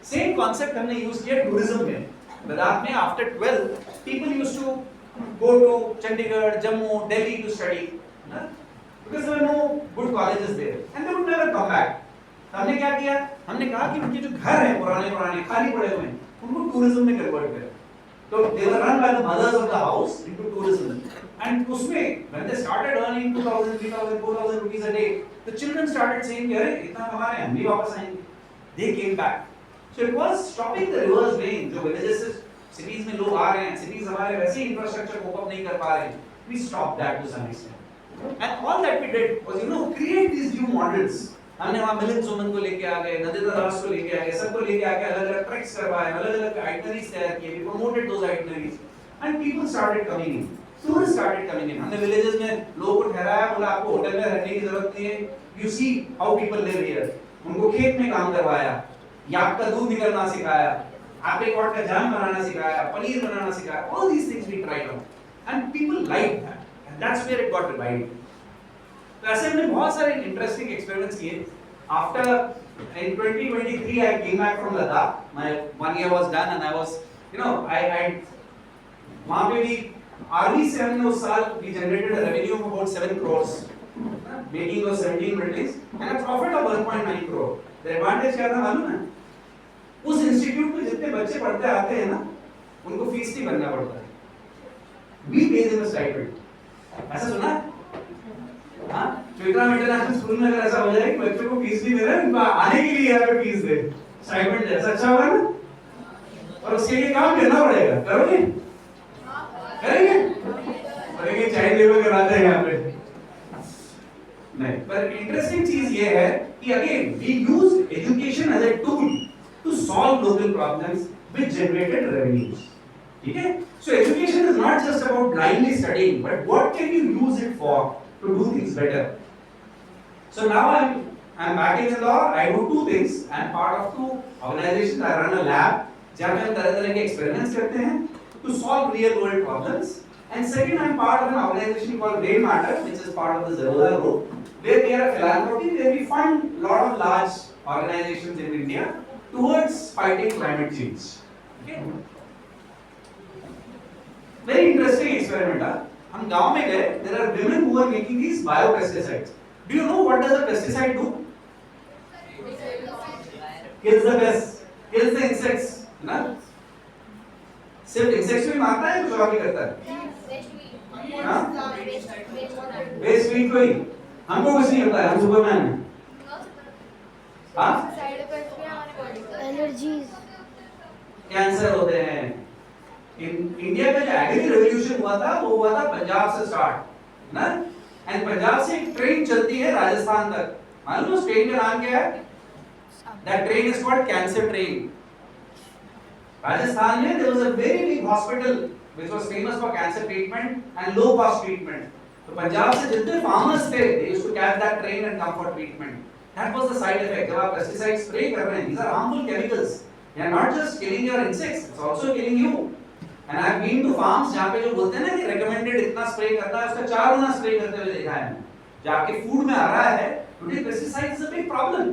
[SPEAKER 1] Same concept हमने use किया tourism में. Ladakh में after 12, people used to go to Chandigarh, Jammu, Delhi to study, because there were no good colleges there, and they would never come back. हमने क्या किया? हमने कहा कि उनके जो घर हैं पुराने खाली पड़े हुए हैं, उनको टूरिज्म में कन्वर्ट करें. तो they were run by the mothers of the house into tourism, and उसमें when they started earning 2000, 3000, 4000 rupees a day, the children started saying कि अरे इतना कमा रहे हैं, हम भी वापस आएंगे. They came back. So it was stopping the reverse vein. जो villages से cities में लोग आ रहे हैं, cities हमारे वैसे ही infrastructure cope up नहीं कर पा रहे हैं. We stopped that to some extent. And all that we did was, create these new models. हमने वहाँ मिलिंद सुमन को लेके आ गए, नंदिता दास को लेके आ गए, सबको लेके आके अलग-अलग ट्रैक्स करवाए, अलग-अलग itineraries तैयार किए, we promoted those itineraries, and people started coming in. Tourists started coming in. हमने villages में लोगों को ठहराया, बोला आपको होटल में रहने की जरूरत नहीं है. You see how people live here. उनको खेत में काम करवाया, याक का दूध निकालना सिखाया, apricot का जैम बनाना सिखाया, पनीर बनाना सिखाया. All these things we tried out, and people liked that, and that's where it got revived. तो ऐसे हमने बहुत सारे इंटरेस्टिंग एक्सपेरिमेंट्स किए. After in 2023 I came back from Ladakh. My 1 year was done and I was, I वहाँ पे भी army से हमने उस साल we generated a revenue of about 7 crores. making those 17 buildings and a profit of 1.9 crore. The advantage क्या था मालूम है? उस इंस्टीट्यूट में जितने बच्चे पढ़ते आते हैं ना, उनको फीस नहीं भरना पड़ता है. We pay them a stipend. ऐसा सुना? हाँ? विक्रम इंटरनेशनल स्कूल में अगर ऐसा हो जाए कि बच्चों को फीस नहीं दे रहे, उनको आने के लिए यहाँ पे फीस दे, स्टाइपेंड दे, ऐसा अच्छा होगा ना? और उसके लिए काम करना पड़ेगा, करोगे? करेंगे? करेंगे, चाइल्ड लेबर कराते हैं यहाँ पे. नहीं, पर इंटरेस्टिंग चीज ये है कि again we use education as a tool to solve local problems which generated revenues. ठीक है? So education is not just about blindly studying, but what can you use it for to do things better. So now I'm back in Indore. I do two things. I'm part of two organizations. I run a lab जहाँ पे हम तरह-तरह के experiments करते हैं to solve real world problems. And second, I'm part of an organization called Grey Matter, which is part of the Zerodha Group, where we are a philanthropy, where we fund a lot of large organizations in India towards fighting climate change. Okay? Very interesting experiment. हम गांव में गए. There are women who are making these biopesticides. Do you know what does a pesticide do? Kills the pests, kills the insects. ना? सिर्फ insects भी मारता है, कुछ और भी करता है. हाँ? वेस्ट वीट को ही. हमको कुछ नहीं होता है, हम सुपरमैन हैं. हाँ?
[SPEAKER 3] एलर्जीज,
[SPEAKER 1] कैंसर होते हैं. इंडिया का जो एग्री रेवोल्यूशन हुआ था, वो हुआ था पंजाब से स्टार्ट, ना? एंड पंजाब से एक ट्रेन चलती है राजस्थान तक. मालूम है उस ट्रेन का नाम क्या है? That train is called cancer train. Rajasthan में there was a very big hospital which was famous for cancer treatment and low cost treatment. तो पंजाब से जितने farmers थे, they used to catch that train and come for treatment. That was the side effect. जब आप pesticide spray कर रहे हैं, these are harmful chemicals. They are not just killing your insects, it's also killing you. And I have been to farms जहाँ पे जो बोलते हैं ना कि recommended इतना spray करना है, उसका 4 गुना spray करते हुए देखा है. जो आपके food में आ रहा है, today pesticide is a big problem.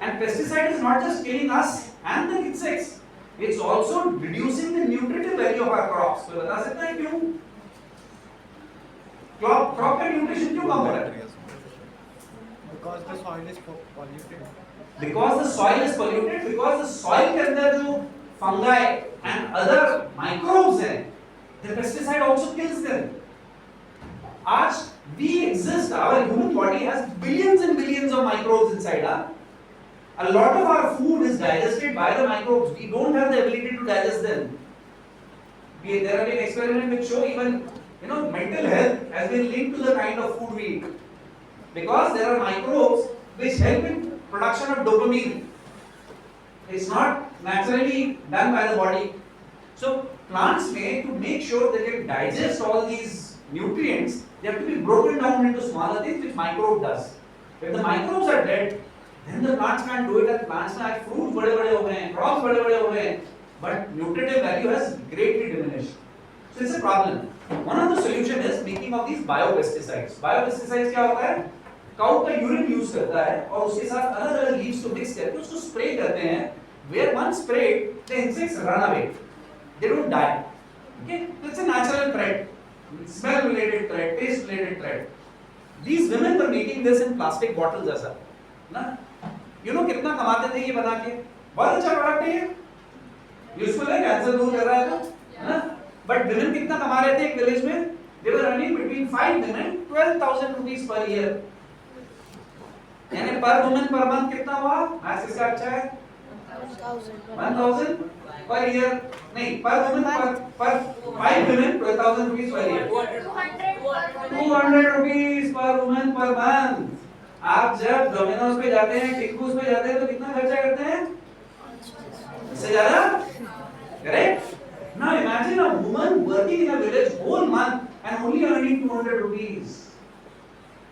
[SPEAKER 1] And pesticide is not just killing us and the insects. It's also reducing the nutritive value of our crops. तो बता सकते हैं क्यों? Crop का nutrition क्यों कम हो रहा है?
[SPEAKER 7] Because the soil is polluted.
[SPEAKER 1] Because the soil is polluted. Because the soil के अंदर जो fungi and other microbes हैं, the pesticide also kills them. आज we exist. Our human body has billions and billions of microbes inside. A lot of our food is digested by the microbes. We don't have the ability to digest them. There have been experiments which show even mental health has been linked to the kind of food we eat, because there are microbes which help in production of dopamine. It's not naturally done by the body. So plants to make sure they can digest all these nutrients, they have to be broken down into smaller things which microbe does. If the microbes are dead, then the plants can't do it. And plants में आज fruits बड़े-बड़े हो गए हैं, crops बड़े-बड़े हो गए हैं, but nutritive value has greatly diminished. So it's a problem. One of the solution is making of these biopesticides. Biopesticides क्या होता है? Cow का urine use करता है और उसके साथ अलग-अलग leaves को mix करके उसको spray करते हैं. Where once sprayed, the insects run away. They don't die. Okay? It's a natural threat. Smell-related threat, taste-related threat. These women were making this in plastic bottles ऐसा, ना? कितना कमाते थे ये बना के? बहुत अच्छा प्रोडक्ट है ये, यूजफुल है, कैंसर दूर कर रहा है तो, ना? बट विमेन कितना कमा रहे थे एक विलेज में? दे वर earning between 5 women 12,000 rupees per year. यानी पर वुमन पर मंथ कितना हुआ? मैथ्स इसका अच्छा है? 1,000 per year. नहीं, पर वुमन पर 5 women 12,000 rupees per year. 200 rupees per woman per month. आप जब डोमिनोज पे जाते हैं, टिक्कूस पे जाते हैं तो कितना खर्चा करते हैं? इससे ज़्यादा? Correct? Now imagine a woman working in a village whole month and only earning 200 rupees.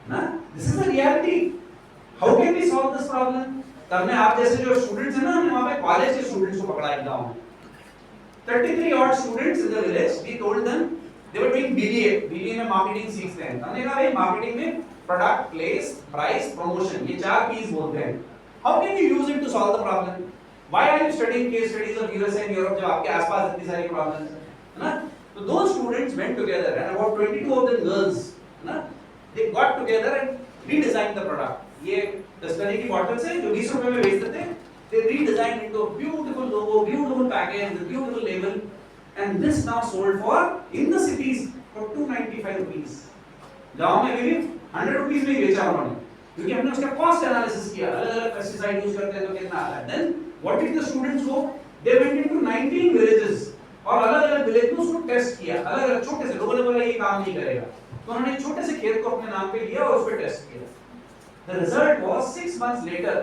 [SPEAKER 1] ना? This is the reality. How can we solve this problem? तब में आप जैसे जो स्टूडेंट्स हैं ना, हमने वहाँ पे कॉलेज के स्टूडेंट्स को पकड़ा एक गाँव में. 33 odd students in the village. We told them they were doing BBA. BBA में मार्केटिंग सीखते हैं. हमने कहा भाई मार्केटिंग में प्रोडक्ट, प्लेस, प्राइस, प्रमोशन, ये 4 P's बोलते हैं. How can you use it to solve the problem? Why are you studying case studies of USA and Europe जब आपके आसपास इतनी सारी problems हैं, है ना? So those students went together and about 22 of them girls, है ना? They got together and redesigned the product. ये distillery की bottles है जो 20 रुपए में बेचते थे, they redesigned into a beautiful logo, beautiful package, with beautiful label, and this now sold for in the cities for 295 rupees. गांव में भी 100 rupees में ही बेचा उन्होंने, क्योंकि हमने उसका cost analysis किया, अलग-अलग pesticide use करते हैं तो कितना आता है. Then what did the students go? They went into 19 villages और अलग-अलग विलेज में उसको टेस्ट किया, अलग-अलग छोटे से. लोगों ने बोला ये काम नहीं करेगा, तो उन्होंने एक छोटे से खेत को अपने नाम पे लिया और उस पे टेस्ट किया. The result was 6 months later,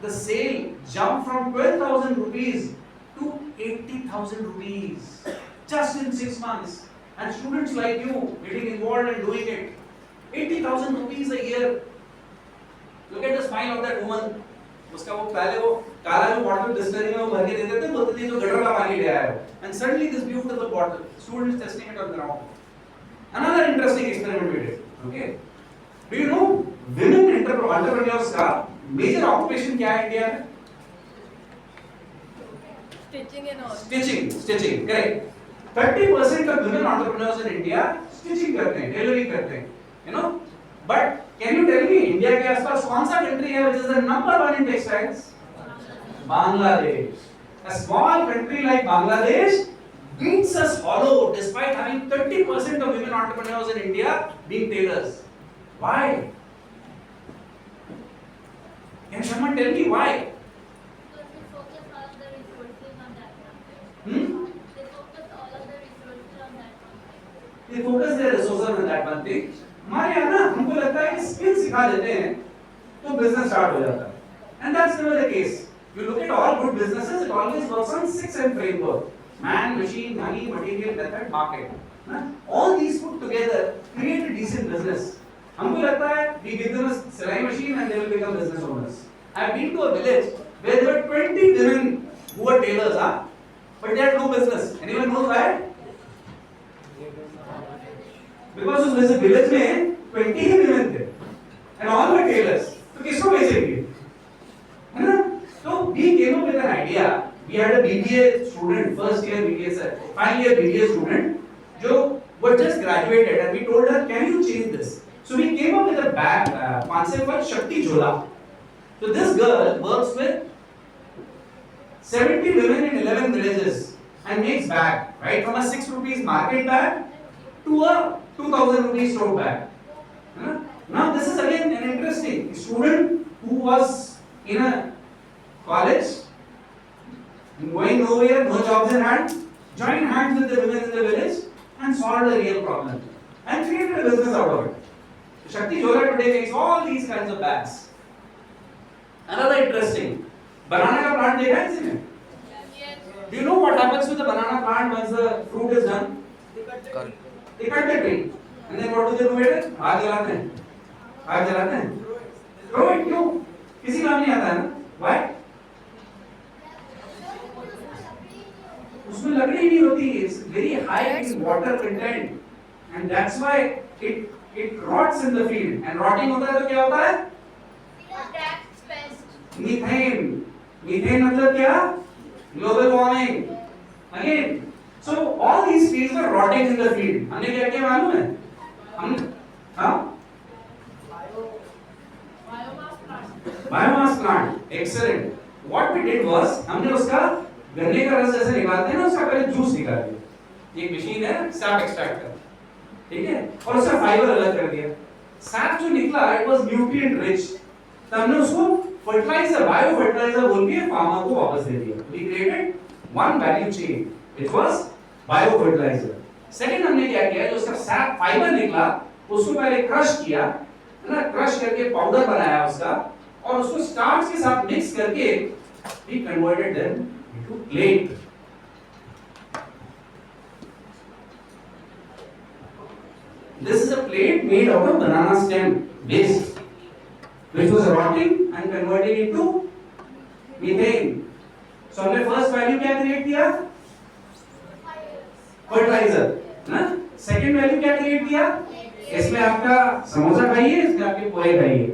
[SPEAKER 1] the sale jumped from 12,000 rupees to 80,000 rupees just in 6 months. And students like you getting involved and doing it, 80,000 rupees a year. Look at the smile of that woman. उसका वो पहले वो काला जो bottle distillery में वो भर के देते थे, बोलते थे जो गटर का पानी ले आया है. And suddenly this beautiful bottle, students testing it on ground. Another interesting experiment we did. Okay. Do you know women entrepreneurs का major occupation क्या है इंडिया में?
[SPEAKER 2] Stitching and all.
[SPEAKER 1] Stitching, correct. 30% of women entrepreneurs in India stitching करते हैं, tailoring करते हैं, you know. But can you tell me India के आसपास कौन सा country है which is the number one in textiles? Bangladesh. A small country like Bangladesh beats us hollow despite having 30% of women entrepreneurs in India being tailors. Why? Can someone tell me why?
[SPEAKER 2] Because we focus all of the resources on that one.
[SPEAKER 1] Hmm?
[SPEAKER 2] They focus all of the resources on that one.
[SPEAKER 1] They focus their resources on that one thing. हमारे यहाँ ना हमको लगता है कि skill सिखा देते हैं तो बिजनेस स्टार्ट हो जाता है. And that's never the case. You look at all good businesses, it always works on 6M framework: man, machine, money, material, method, market. All these put together create a decent business. हमको लगता है we give them a सिलाई machine and they will become business owners. I've been to a village where there were 20 women who were tailors, but they had no business. Anyone knows why? Because उस village में 20 ही women थे and all were tailors. तो किसको बेचेंगे? है ना? So we came up with an idea. We had a BBA student, first year BBA sir, final year BBA student, जो were just graduated, and we told her, can you change this? So we came up with a bag concept called Shakti Jhola. So this girl works with 70 women in 11 villages and makes bag, right from a 6 rupees market bag to a 2,000 rupees store bag. Now this is again an interesting student who was in a college, going nowhere, no jobs in hand, joined hands with the women in the village and solved a real problem and created a business out of it. Shakti Jhola today makes all these kinds of bags. Another interesting, banana ka plant dekha hai isme?
[SPEAKER 2] Yes.
[SPEAKER 1] Do you know what happens with the banana plant once the fruit is done?
[SPEAKER 4] Correct.
[SPEAKER 1] They cut the tree. And then what do they do with it? आग जलाते हैं. आग जलाते हैं. Throw it. क्यों? किसी काम नहीं आता है ना? Why? उसमें लकड़ी नहीं होती. It's very high in water content, and that's why it rots in the field. And rotting होता है तो क्या होता है?
[SPEAKER 2] Attacks pest.
[SPEAKER 1] Methane. Methane मतलब क्या? Global warming. Again. So all these trees were rotting in the field. हमने क्या किया मालूम है? Biomass plant. Excellent. What we did was हमने उसका गन्ने का रस जैसे निकालते हैं ना, उसका पहले जूस निकाल दिया. एक मशीन है सैप एक्सट्रैक्ट कर, ठीक है, और उसका फाइबर अलग कर दिया. सैप जो निकला it was nutrient rich. तो हमने उसको फर्टिलाइजर, बायो फर्टिलाइजर बोल के फार्मर को वापस दे दिया. We created one value chain. It was bio fertiliser. Second हमने क्या किया, जो उसका सैप फाइबर निकला उसको पहले क्रश किया, है ना, क्रश करके पाउडर बनाया उसका, और उसको स्टार्च के साथ मिक्स करके we converted them into plate. This is a plate made out of banana stem waste, which was rotting and converting into methane. So हमने फर्स्ट वैल्यू क्या क्रिएट किया? फर्टिलाइजर, ना? सेकंड वैल्यू क्या create किया? इसमें आपका समोसा खाइए, इसमें आपके पोहे खाइए,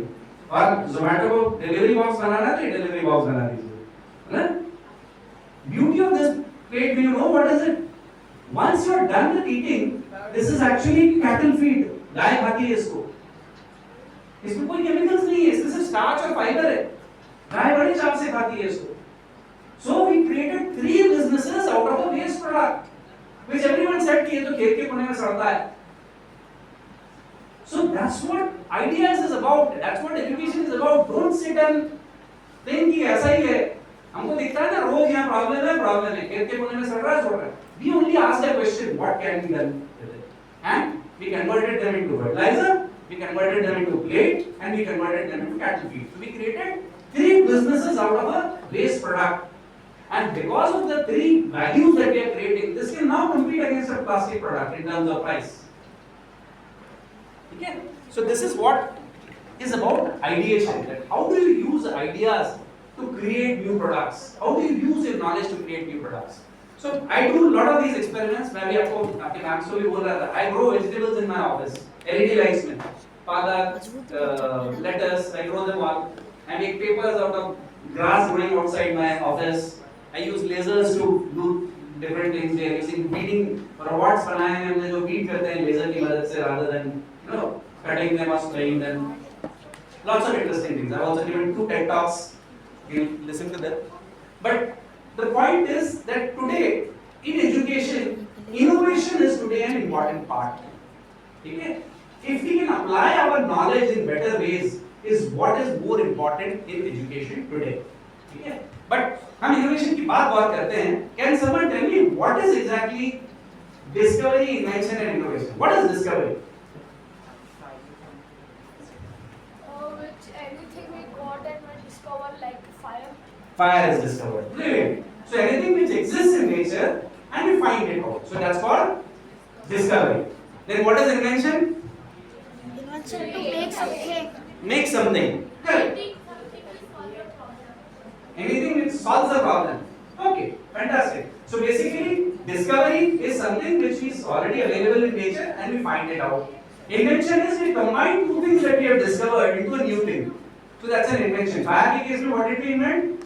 [SPEAKER 1] और जोमेटो को डिलीवरी बॉक्स बनाना है तो डिलीवरी बॉक्स बना दीजिए, है ना? Beauty of this plate, do you know what is it? Once you are done with eating, this is actually cattle feed. गाय खाती है इसको. इसमें कोई केमिकल्स नहीं है, इसमें सिर्फ स्टार्च और फाइबर है। गाय बड़े चाव से खाती है इसको। So we created 3 businesses out of a waste product, which everyone said कि ये तो खेत के कोने में सड़ता है। So that's what ideas is about. That's what education is about. Don't sit and think कि ऐसा ही है। हमको दिखता है ना रोज यहाँ प्रॉब्लम है, खेत के कोने में सड़ रहा है। We only asked a question, what can be done with it? And we converted them into fertilizer, we converted them into plate, and we converted them into cattle feed. So we created 3 businesses out of a waste product. And because of the 3 values that we are creating, this can now compete against a plastic product in terms of price. Okay? So this is what is about ideation. That how do you use ideas to create new products? How do you use your knowledge to create new products? So I do a lot of these experiments. मैं भी आपके maths को भी बोल रहा था. I grow vegetables in my office. LED lights में. पालक, lettuce, I grow them all. I make papers out of grass growing outside my office. I use lasers to do different things. They are using beading robots बनाए हैं हमने जो beat करते हैं laser की मदद से rather than cutting them or spraying them. Lots of interesting things. I've also given 2 TED talks. You listen to them. But the point is that today in education, innovation is today an important part. Okay? If we can apply our knowledge in better ways, is what is more important in education today. Okay? But हम innovation की बात बहुत करते हैं. Can someone tell me what is exactly discovery, invention, and innovation? What is discovery?
[SPEAKER 3] Which anything we got and we discovered like fire.
[SPEAKER 1] Fire is discovered. Brilliant. So anything which exists in nature and we find it out. So that's called discovery. Then what is invention?
[SPEAKER 3] Invention to make something.
[SPEAKER 1] Make something. Correct. Anything which solves a problem. Okay, fantastic. So basically, discovery is something which is already available in nature and we find it out. Invention is we combine 2 things that we have discovered into a new thing. So that's an invention. Fire के case में what did we invent?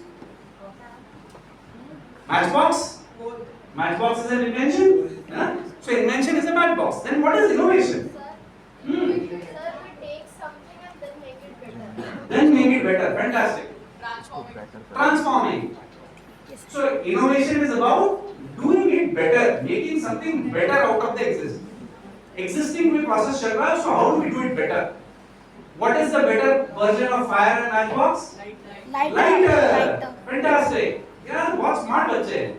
[SPEAKER 1] Matchbox. Matchbox is an invention. So invention is a matchbox. Then what is innovation?
[SPEAKER 2] Sir, we take something and then make it better.
[SPEAKER 1] Then make it better. Fantastic. Transforming. So innovation is about doing it better, making something better out of the existing में process चल रहा है. So how do we do it better? What is the better version of fire and matchbox? Lighter. Fantastic. Yeah, बहुत smart बच्चे हैं.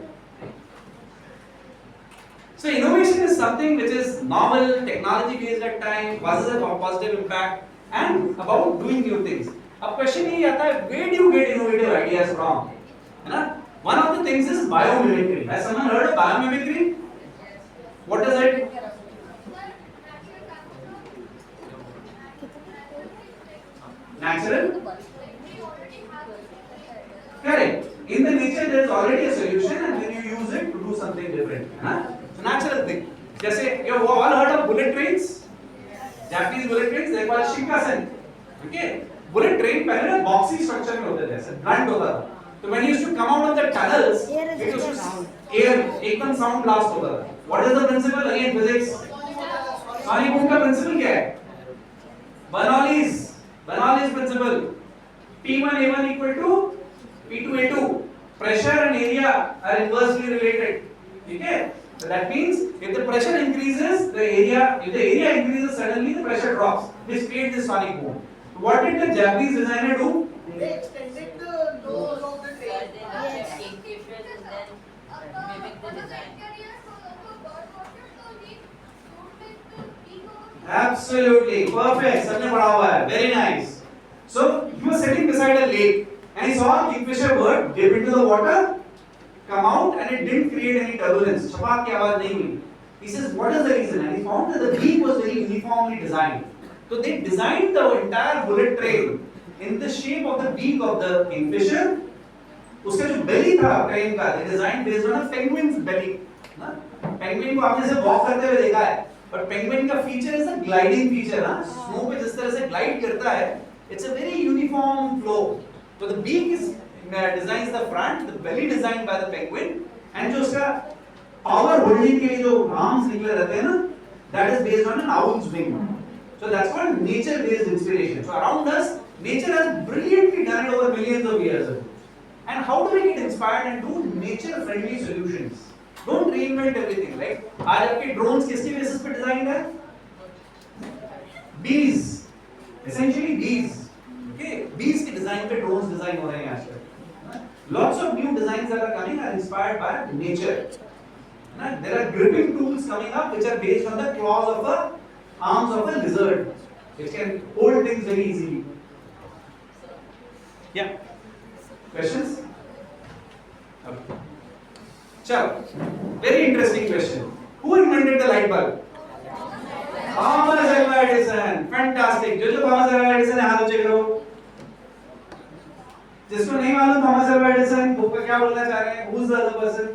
[SPEAKER 1] So innovation is something which is novel, technology based at times, causes a positive impact, and about doing new things. अब question यही आता है, where do you get innovative ideas from? है ना? One of the things is biomimicry. Has someone heard of biomimicry? What is it? Natural? Correct. In the nature there is already a solution and then you use it to do something different. Huh? So natural thing. जैसे you have all heard of bullet trains? Japanese bullet trains, they call Shinkansen. Okay? Bullet train पहले ना boxy structure में होते थे, ऐसे blunt होता था. So when he used to come out of the tunnels, it used to air एकदम sound blast होता था. What is the principle again physics? Sonic boom का principle क्या है? Bernoulli's principle. P1A1 equal to P2A2. Pressure and area are inversely related. Okay? So that means if the pressure increases, if the area increases suddenly, the pressure drops. This creates the sonic boom. So what did the Japanese designer do?
[SPEAKER 8] They extended the nose of the train.
[SPEAKER 1] Absolutely perfect. सबने पढ़ा हुआ है. Very nice. So he was sitting beside a lake and he saw a kingfisher bird dip into the water, come out, and it didn't create any turbulence. छपाक की आवाज नहीं हुई. He says, what is the reason? And he found that the beak was very uniformly designed. So they designed the entire bullet train in the shape of the beak of the kingfisher. उसका जो belly था train का, they designed based on a penguin's belly. ना? Penguin को आपने से walk करते हुए देखा है. But penguin का feature is a gliding feature. ना? Snow पे जिस तरह से glide करता है, it's a very uniform flow. So the beak is designs the front, the belly designed by the penguin, and जो उसका power holding के लिए जो arms निकले रहते हैं ना, that is based on an owl's wing. So that's called nature-based inspiration. So around us, nature has brilliantly done it over millions of years ago. And how do we get inspired and do nature-friendly solutions? Don't reinvent everything. Like आज आपके drones किसकी basis पे design है? Bees. Essentially bees. Okay, bees के design पे drones design हो रहे हैं आजकल. Lots of new designs that are coming are inspired by nature. There are gripping tools coming up which are based on the claws of the arms of a lizard, which can hold things very easily. Yeah. Questions? Okay. Chalo. Very interesting question. Who invented the light bulb? Thomas Alva Edison. Fantastic. जो Thomas Alva Edison है हाथ ऊंचे करो. जिसको नहीं मालूम Thomas Alva Edison book पे क्या बोलना चाह रहे हैं? Who's the other person?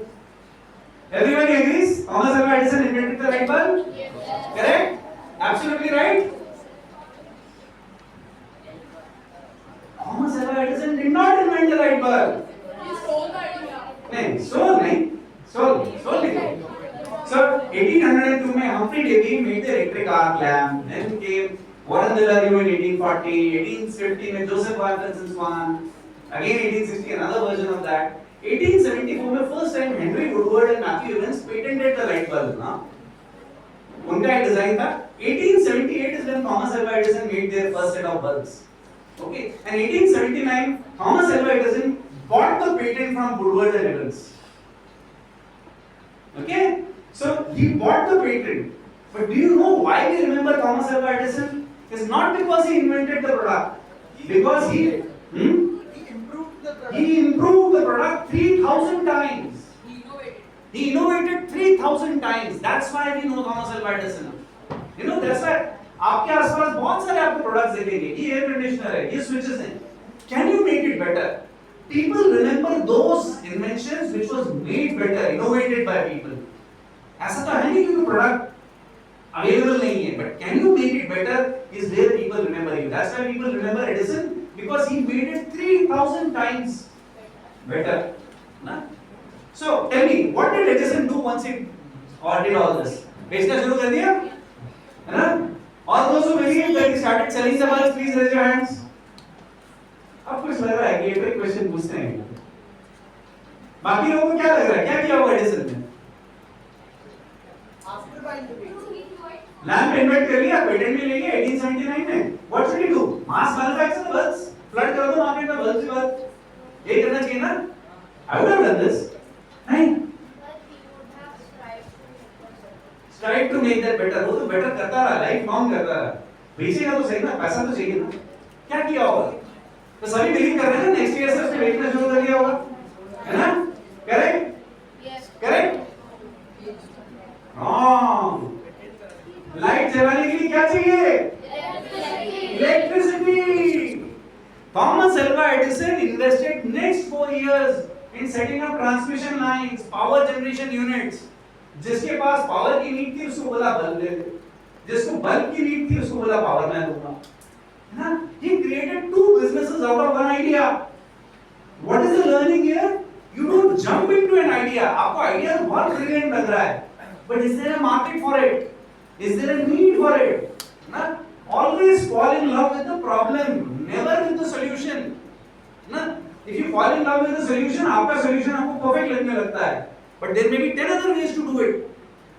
[SPEAKER 1] Everybody agrees? Thomas Alva Edison invented the light bulb? Yes. Correct? Absolutely right. Thomas Alva Edison did not invent the light bulb.
[SPEAKER 3] He stole the idea.
[SPEAKER 1] नहीं, sold नहीं. So 1802 में Humphrey Davy made the electric arc lamp. Then came Warren de la Rue in 1840. 1850 में Joseph Parkinson Swan. Again 1860 another version of that. 1874 में first time Henry Woodward and Matthew Evans patented the light bulb. ना? उनका एक design था. 1878 is when Thomas Alva Edison made their first set of bulbs. Okay, and 1879 Thomas Alva Edison bought the patent from Woodward and Evans. Okay, so he bought the patent. But do you know why we remember Thomas Alva Edison? It's not because he invented the product, because he improved the product 3,000 times. He innovated 3,000 times. That's why we know Thomas Alva Edison. You know, that's why आपके आसपास बहुत सारे आपको products देखेंगे. ये air conditioner है, ये switches हैं. Can you make it better? People remember those inventions which was made better, innovated by people. ऐसा तो है नहीं कि product available नहीं है, but can you make it better? Is there people remember you? That's why people remember Edison because he made it 3,000 times better. ना? So tell me, what did Edison do once he did all this? बेचना शुरू कर दिया, है ना? All those who believe that he started selling the bulbs, please raise your hands. अब कुछ लग रहा है कि ये एक क्वेश्चन पूछते हैं. बाकी लोगों को क्या लग रहा है? क्या किया होगा एडिसन ने?
[SPEAKER 8] After buying the patent.
[SPEAKER 1] Lamp invent कर लिया, पेटेंट भी ले लिया 1879 में. What should he do? Mass manufacture the bulbs, flood कर दो मार्केट में bulbs के बाद. ये करना चाहिए ना? I would have done this. नहीं. Strive to make that better. वो तो better करता रहा, life long करता रहा. बेचेगा तो सही ना, पैसा तो चाहिए ना. क्या किया होगा? तो सभी बिलीव कर रहे हैं ना, नेक्स्ट ईयर से उसने बेचना शुरू कर दिया होगा, है ना? Correct?
[SPEAKER 2] Yes.
[SPEAKER 1] Correct? Wrong. Light जलाने के लिए क्या चाहिए? Electricity. Thomas Alva Edison invested next 4 years in setting up transmission lines, power generation units. जिसके पास पावर की नीड थी उसको बोला बल्ब दे दे, जिसको बल्ब की नीड थी उसको बोला पावर मैं दूंगा, है ना? He created 2 businesses out of one idea. What is the learning here? You don't jump into an idea. आपको आइडिया बहुत brilliant लग रहा है, but is there a market for it? Is there a need for it? ना? Always fall in love with the problem, never with the solution. ना? If you fall in love with the solution, आपका solution आपको perfect लगने लगता है. But there may be 10 other ways to do it.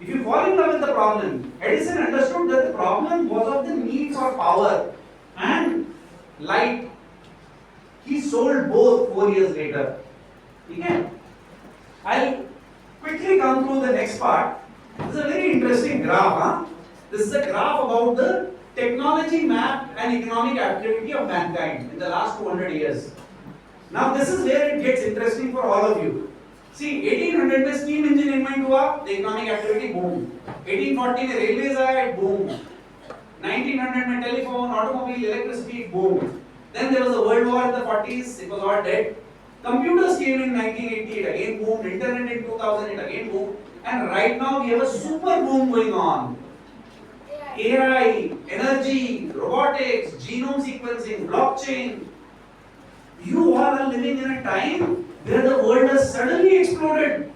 [SPEAKER 1] If you fall in love with the problem, Edison understood that the problem was of the need for power and light. He sold both 4 years later. Okay? I'll quickly come through the next part. This is a very interesting graph. This is a graph about the technology map and economic activity of mankind in the last 200 years. Now this is where it gets interesting for all of you. See, 1800 में steam engine invent हुआ, the economic activity boom. 1840 में railways आया, it boom. 1900 में telephone, automobile, electricity, boom. Then there was a world war in the 40s, it was all dead. Computers came in 1980, it again boomed. Internet in 2000, it again boomed. And right now we have a super boom going on. AI, energy, robotics, genome sequencing, blockchain. You all are living in a time where the world has suddenly exploded.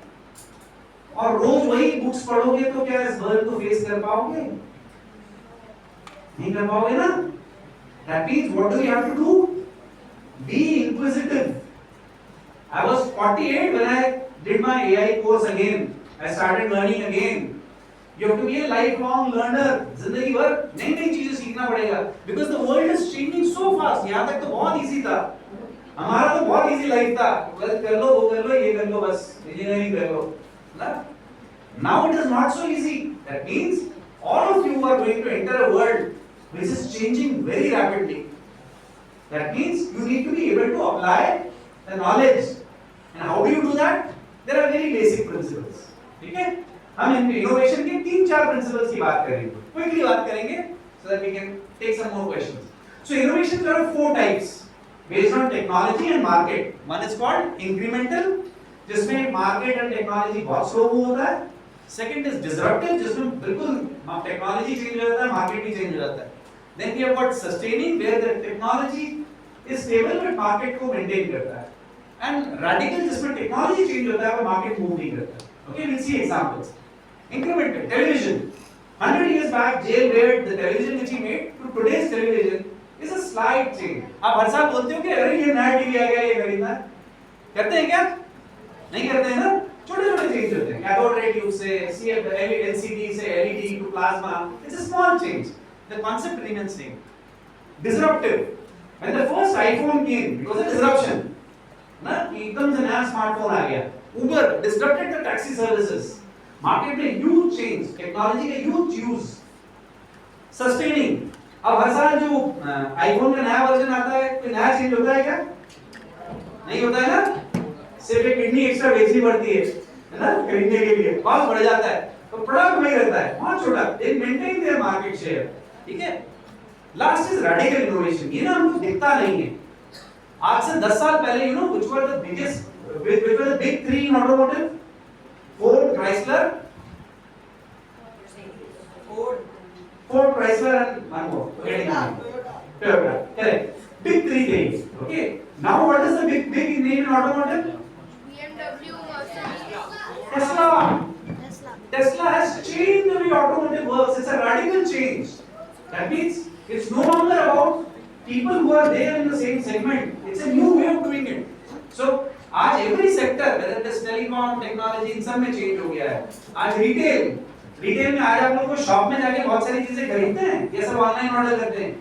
[SPEAKER 1] और रोज वही books पढ़ोगे तो क्या इस world को face कर पाओगे? नहीं कर पाओगे ना? That means what do you have to do? Be inquisitive. I was 48 when I did my AI course again. I started learning again. You have to be a lifelong learner. जिंदगी भर नई नई चीजें सीखना पड़ेगा. Because the world is changing so fast. यहाँ तक तो बहुत easy था. हमारा तो बहुत easy life था. Well, कर लो, वो कर लो, ये कर लो, बस engineering कर लो. ना? Now it is not so easy. That means all of you are going to enter a world which is changing very rapidly. That means you need to be able to apply the knowledge. And how do you do that? There are very basic principles. ठीक है? हम innovation के 3-4 principles की बात करेंगे. Quickly बात करेंगे so that we can take some more questions. So innovation there are 4 types based on technology and market. One is called incremental, जिसमें market and technology बहुत slow move होता है. Second is disruptive, जिसमें बिल्कुल technology change हो जाता है, market भी change हो जाता है. Then we have got sustaining, where the technology is stable but market को maintain करता है. And radical, जिसमें technology change होता है पर market move नहीं करता. Okay, we'll see examples. Incremental, television. 100 years back, jailbird, the television which he made to today's television is a slight change. आप हर साल बोलते हो कि अरे ये नया टीवी आ गया, ये खरीदना है. करते हैं क्या? नहीं करते हैं ना? छोटे-छोटे चेंज होते हैं. Cathode ray tube से LCD से LED to plasma. It's a small change. The concept remains same. Disruptive. When the first iPhone came, it was a disruption. ना एकदम से नया स्मार्टफोन आ गया. Uber disrupted the taxi services. Market में huge change, technology का huge use. Sustaining. अब हर साल जो iPhone का नया वर्जन आता है, कोई नया चेंज होता है क्या? नहीं होता है ना? सिर्फ एक किडनी एक्स्ट्रा बेचनी पड़ती है ना? खरीदने के लिए कॉस्ट बढ़ जाता है. तो प्रोडक्ट वही रहता है, बहुत छोटा. They maintain their market share. ठीक है? Last is radical innovation. ये ना हमको दिखता नहीं है. आज से 10 साल पहले you know which were the big 3 in automotive? Ford, Chrysler, Chrysler and one more. Toyota. Correct. Big 3 things. Okay. Now what is the big name in automotive?
[SPEAKER 2] BMW, Mercedes.
[SPEAKER 1] Tesla has changed the way automotive works. It's a radical change. That means it's no longer about people who are there in the same segment. It's a new way of doing it. So आज every sector, whether it is telecom, technology, इन सब में change हो गया है. आज retail में आज आप लोग को शॉप में जाके बहुत सारी चीजें खरीदते हैं. ये सब ऑनलाइन ऑर्डर करते हैं.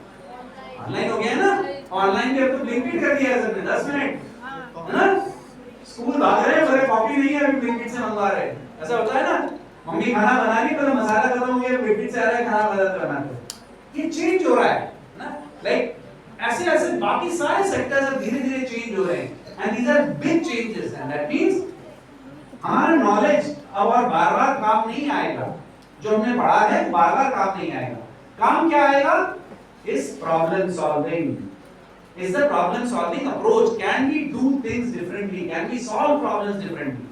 [SPEAKER 1] ऑनलाइन हो गया ना? ऑनलाइन भी अब तो ब्लिंकिट कर दिया है सबने 10 मिनट, है ना? स्कूल भाग रहे हैं, बोले कॉपी नहीं है अभी ब्लिंकिट से मंगवा रहे हैं. ऐसा होता है ना? मम्मी खाना बना रही है, पहले मसाला खत्म हो गया, ब्लिंकिट से आ रहा है, खाना बनाते. ये चेंज हो रहा है ना? लाइक ऐसे बाकी सारे सेक्टर्स अब धीरे-धीरे चेंज हो रहे हैं. And these are big changes, and that means हमारा नॉलेज अब और बार-बार काम नहीं आएगा. जो हमने पढ़ा है बार-बार काम नहीं आएगा. काम क्या आएगा? Is problem solving. Is the problem solving approach? Can we do things differently? Can we solve problems differently?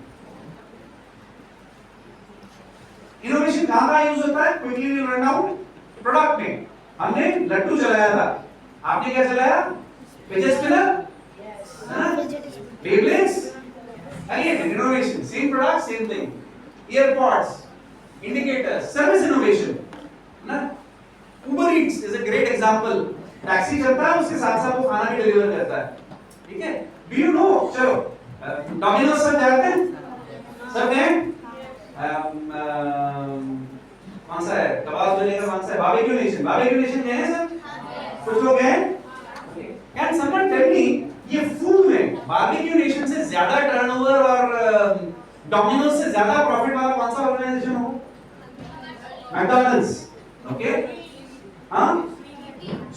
[SPEAKER 1] Innovation कहाँ यूज होता है? Quickly we run out. Product में हमने लड्डू चलाया था. आपने क्या चलाया? Fidget spinner? Beyblades? Again, innovation. Same product, same thing. Earpods, indicators, service innovation. ना? Uber Eats is a great example. Taxi चलता है, उसके साथ-साथ वो खाना भी डिलीवर करता है. ठीक है? Do you know? चलो, Domino's सब जानते हैं? सब गए? कौन सा है? कबाब वाले का कौन सा है? Barbecue Nation गए हैं सब? कुछ लोग गए? Can someone tell me ये फूड में बारबेक्यू नेशन से ज्यादा टर्नओवर और डोमिनोज से ज्यादा प्रॉफिट वाला कौन सा ऑर्गेनाइजेशन हो? मैकडॉनल्ड्स. ओके. हाँ?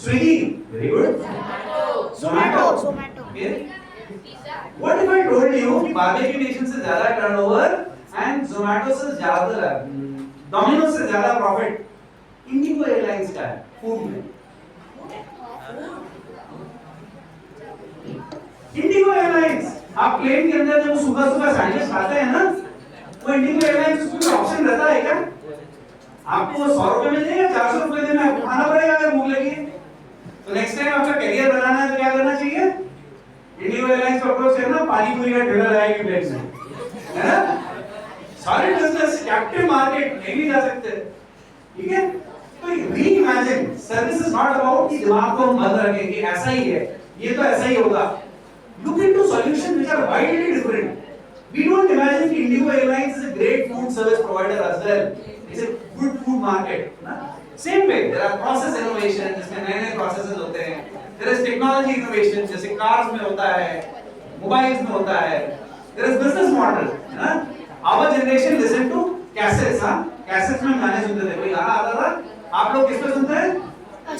[SPEAKER 1] Swiggy. Very good. Zomato. Okay. What if I told you कि बारबेक्यू नेशन से ज्यादा टर्नओवर एंड जोमैटो से ज्यादा डोमिनोज से ज्यादा प्रॉफिट इंडिगो एयरलाइंस का है फूड में. इंडिगो एयरलाइंस, आप प्लेन के अंदर जब सुबह सैंडविच खाते हैं ना, वो इंडिगो एयरलाइंस उसमें ऑप्शन रहता है क्या? आपको 100 रुपए में देगा, 400 रुपए देना आपको खाना पड़ेगा अगर भूख लगी. तो नेक्स्ट टाइम आपका करियर बनाना है तो क्या करना चाहिए? इंडिगो एयरलाइंस को अप्रोच करना, पानी पूरी का ठेला लगाएगी प्लेन में, है ना? सारे बिजनेस कैप्टिव मार्केट नहीं जा सकते. ठीक है? तो reimagine service is not about कि दिमाग को हम बंद रखें कि ऐसा ही है, ये तो ऐसा ही होगा. Look into solutions which are widely different. We don't imagine that Indigo Airlines is a great food service provider as well. It's a good food market. Na? Same way, there are process innovation, जिसमें नए-नए processes होते हैं. There is technology innovation, जैसे cars में होता है, mobiles में होता है. There is business model. ना? Our generation listen to cassettes, हाँ? Cassettes में गाने सुनते थे. कोई गाना आता था? आप लोग किस पे सुनते हैं?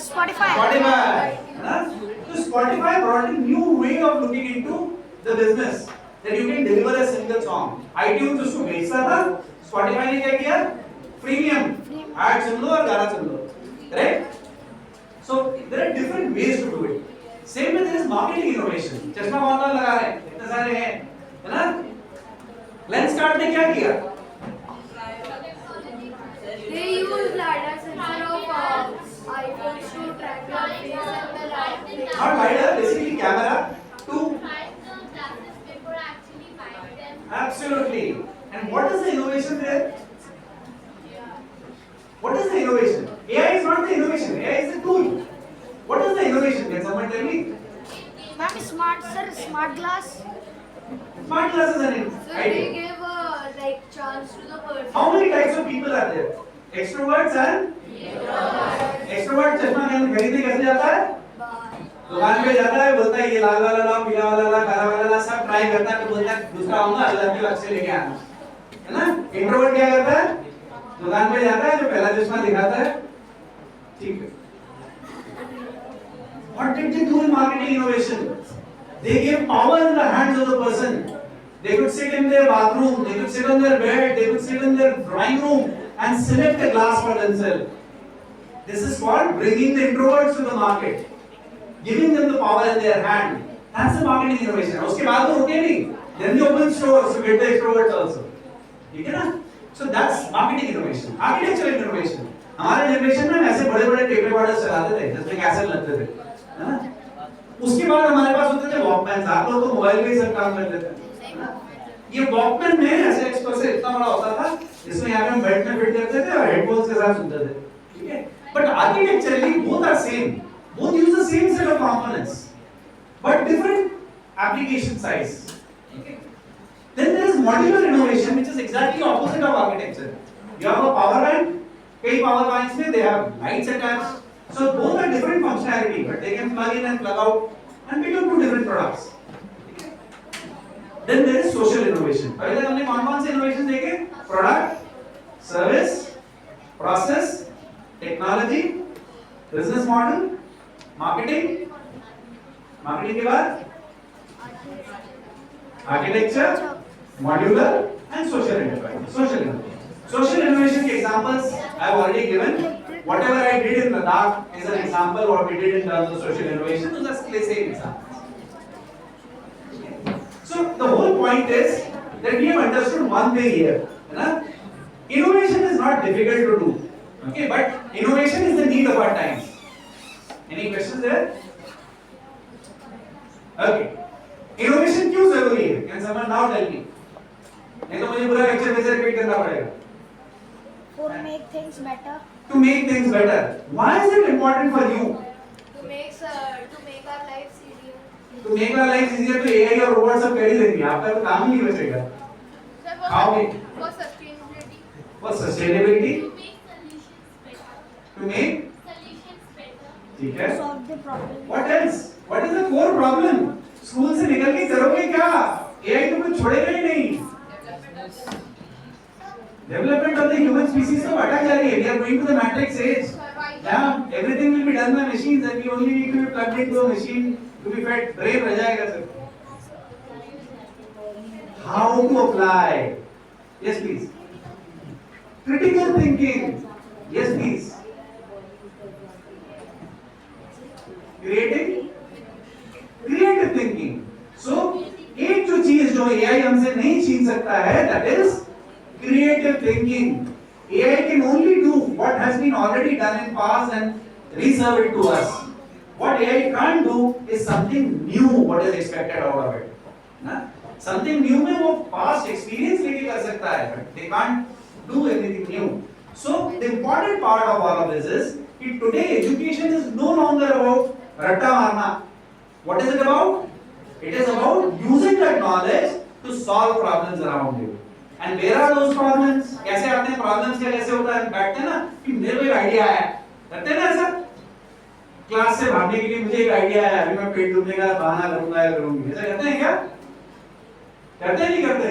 [SPEAKER 3] Spotify.
[SPEAKER 1] Spotify. ना? So Spotify brought a new way of looking into the business. That you can deliver a single song. iTunes उसको बेचता था, Spotify ने क्या किया? Freemium. ऐड सुन लो और गाना सुन लो. Correct? So there are different ways to do it. Same way there is marketing innovation. चश्मा कौन लगा रहे हैं? इतने सारे हैं, है ना? Lenskart ने क्या किया?
[SPEAKER 3] They use LiDAR sensor of iPhones to track your face and the light.
[SPEAKER 1] Not LiDAR, basically camera to
[SPEAKER 2] Find the glasses before actually buying them.
[SPEAKER 1] absolutely. And what is the innovation there? What is the innovation? AI is not the innovation. AI is the tool. What is the innovation? Can someone tell me?
[SPEAKER 3] Ma'am, smart glass.
[SPEAKER 1] Smart glasses are in.
[SPEAKER 3] So they give like chance to the person.
[SPEAKER 1] How many types of people are there? Extroverts and extrovert चश्मा खरीदने कैसे जाता है? दुकान पे जाता है, बोलता है ये लाल वाला ला, पीला वाला ला, काला वाला ला, सब ट्राई करता है, तो बोलता है दूसरा आऊंगा अलग के अलग से लेके आना, है ना? इंट्रोवर्ट क्या करता है? दुकान पे जाता है, जो पहला चश्मा दिखाता है, ठीक है. What did they do in marketing innovation? They gave power in the hands of the person. They could sit in their bathroom, they could sit on their bed, they could sit in their drawing room and select a glass for themselves. This is called bringing the introverts to the market, giving them the power in their hand. That's the marketing innovation. उसके बाद वो रुके नहीं. Then they open stores to get the extroverts also. ठीक है ना? So that's marketing innovation. Architectural innovation. हमारे generation में ऐसे बड़े-बड़े टेप रिकॉर्डर्स चलाते थे, जिसमें कैसेट लगते थे, है ना? उसके बाद हमारे पास होते थे वॉकमैन. आप लोग तो मोबाइल पे ही सब काम कर लेते हैं. ये वॉकमैन में ऐसे एक्सपर्ट से इतना बड़ा होता था, जिसमें यहाँ पे हम बेल्ट में फिट करते थे और हेडफोन्स के साथ सुनते थे. ठीक है? But architecturally both are same. Both use the same set of components, but different application size. Okay? Then there is modular innovation, which is exactly opposite of architecture. You have a power bank. कई power banks में they have lights attached. So both are different functionality, but they can plug in and plug out and become two different products. Okay? Then there is social innovation. पहले हमने कौन-कौन से innovation देखे? Product, service, process, technology, business model, marketing. Marketing के बाद architecture, modular and social enterprise. Social innovation. Social innovation के examples I have already given. Whatever I did in Ladakh is an example what we did in terms of social innovation. Those are the same examples. So the whole point is that we have understood one thing here. Innovation is not difficult to do. Okay, but innovation is the need of our times. Any questions there? Okay. Innovation क्यों जरूरी है? Can someone now tell me? नहीं तो मुझे पूरा lecture में से repeat करना पड़ेगा.
[SPEAKER 3] For make things better.
[SPEAKER 1] To make things better. Why is it important for you?
[SPEAKER 3] To make our lives easier.
[SPEAKER 1] To make our lives easier तो AI और रोबोट सब कर ही देंगे. आपका तो काम ही नहीं बचेगा. How?
[SPEAKER 2] For sustainability.
[SPEAKER 1] For sustainability.
[SPEAKER 2] To make solutions better.
[SPEAKER 1] To make
[SPEAKER 2] Solutions better.
[SPEAKER 1] ठीक है.
[SPEAKER 3] Solve the problem.
[SPEAKER 1] What else? What is the core problem? School से निकल के करोगे क्या? AI तो कुछ छोड़ेगा ही नहीं. Development of the human species तो अटक जा रही है. We are going to the matrix age. Yeah, everything will be done by machines and we only need to be plugged into a machine to be fed. Brain रह जाएगा सिर्फ. How to apply? Yes, please. Critical thinking. Yes, please. Creative thinking. So एक जो चीज जो AI हमसे नहीं छीन सकता है, that is creative thinking. AI can only do what has been already done in past and reserve it to us. What AI can't do is something new. What is expected out of it? ना? Something new में वो past experience लेके कर सकता है, but they can't do anything new. So the important part of all of this is that today education is no longer about ratta marna. What is it about? It is about using that knowledge to solve problems around you. And where are those problems? कैसे आते हैं problems क्या कैसे होता है? बैठते हैं ना कि मेरे को एक आइडिया आया, करते हैं ना ऐसा? क्लास से भागने के लिए मुझे एक आइडिया आया, अभी मैं पेट डूबने का बहाना करूंगा या करूंगी, ऐसा करते हैं क्या? करते हैं नहीं करते?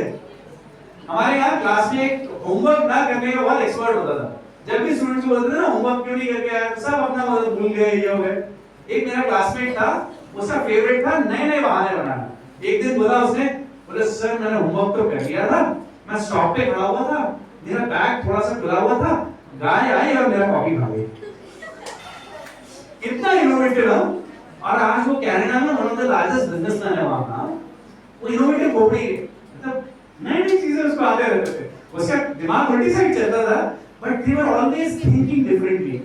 [SPEAKER 1] हमारे यहाँ क्लास में एक होमवर्क ना करने का बहुत एक्सपर्ट होता था। जब भी स्टूडेंट्स बोलते थे ना होमवर्क क्यों नहीं करके आया, सब अपना मतलब भूल गए ये हो गए। एक मेरा क्लासमेट था, उसका फेवरेट था नए नए बहाने बनाना। एक दिन बोला उसने, बोले सर मैंने होमवर्क तो कर लिया था, मैं स्टॉप पे खड़ा हुआ था, मेरा बैग थोड़ा सा खुला हुआ था, गाय आई और मेरा कॉपी खा गई। कितना इनोवेटिव है। और आज वो कनाडा में one of the largest businessman है वहां का। वो इनोवेटिव खोपड़ी है, मतलब नई नई चीजें उसको आते रहते थे। उसका दिमाग उल्टी साइड चलता था, but they were always thinking differently.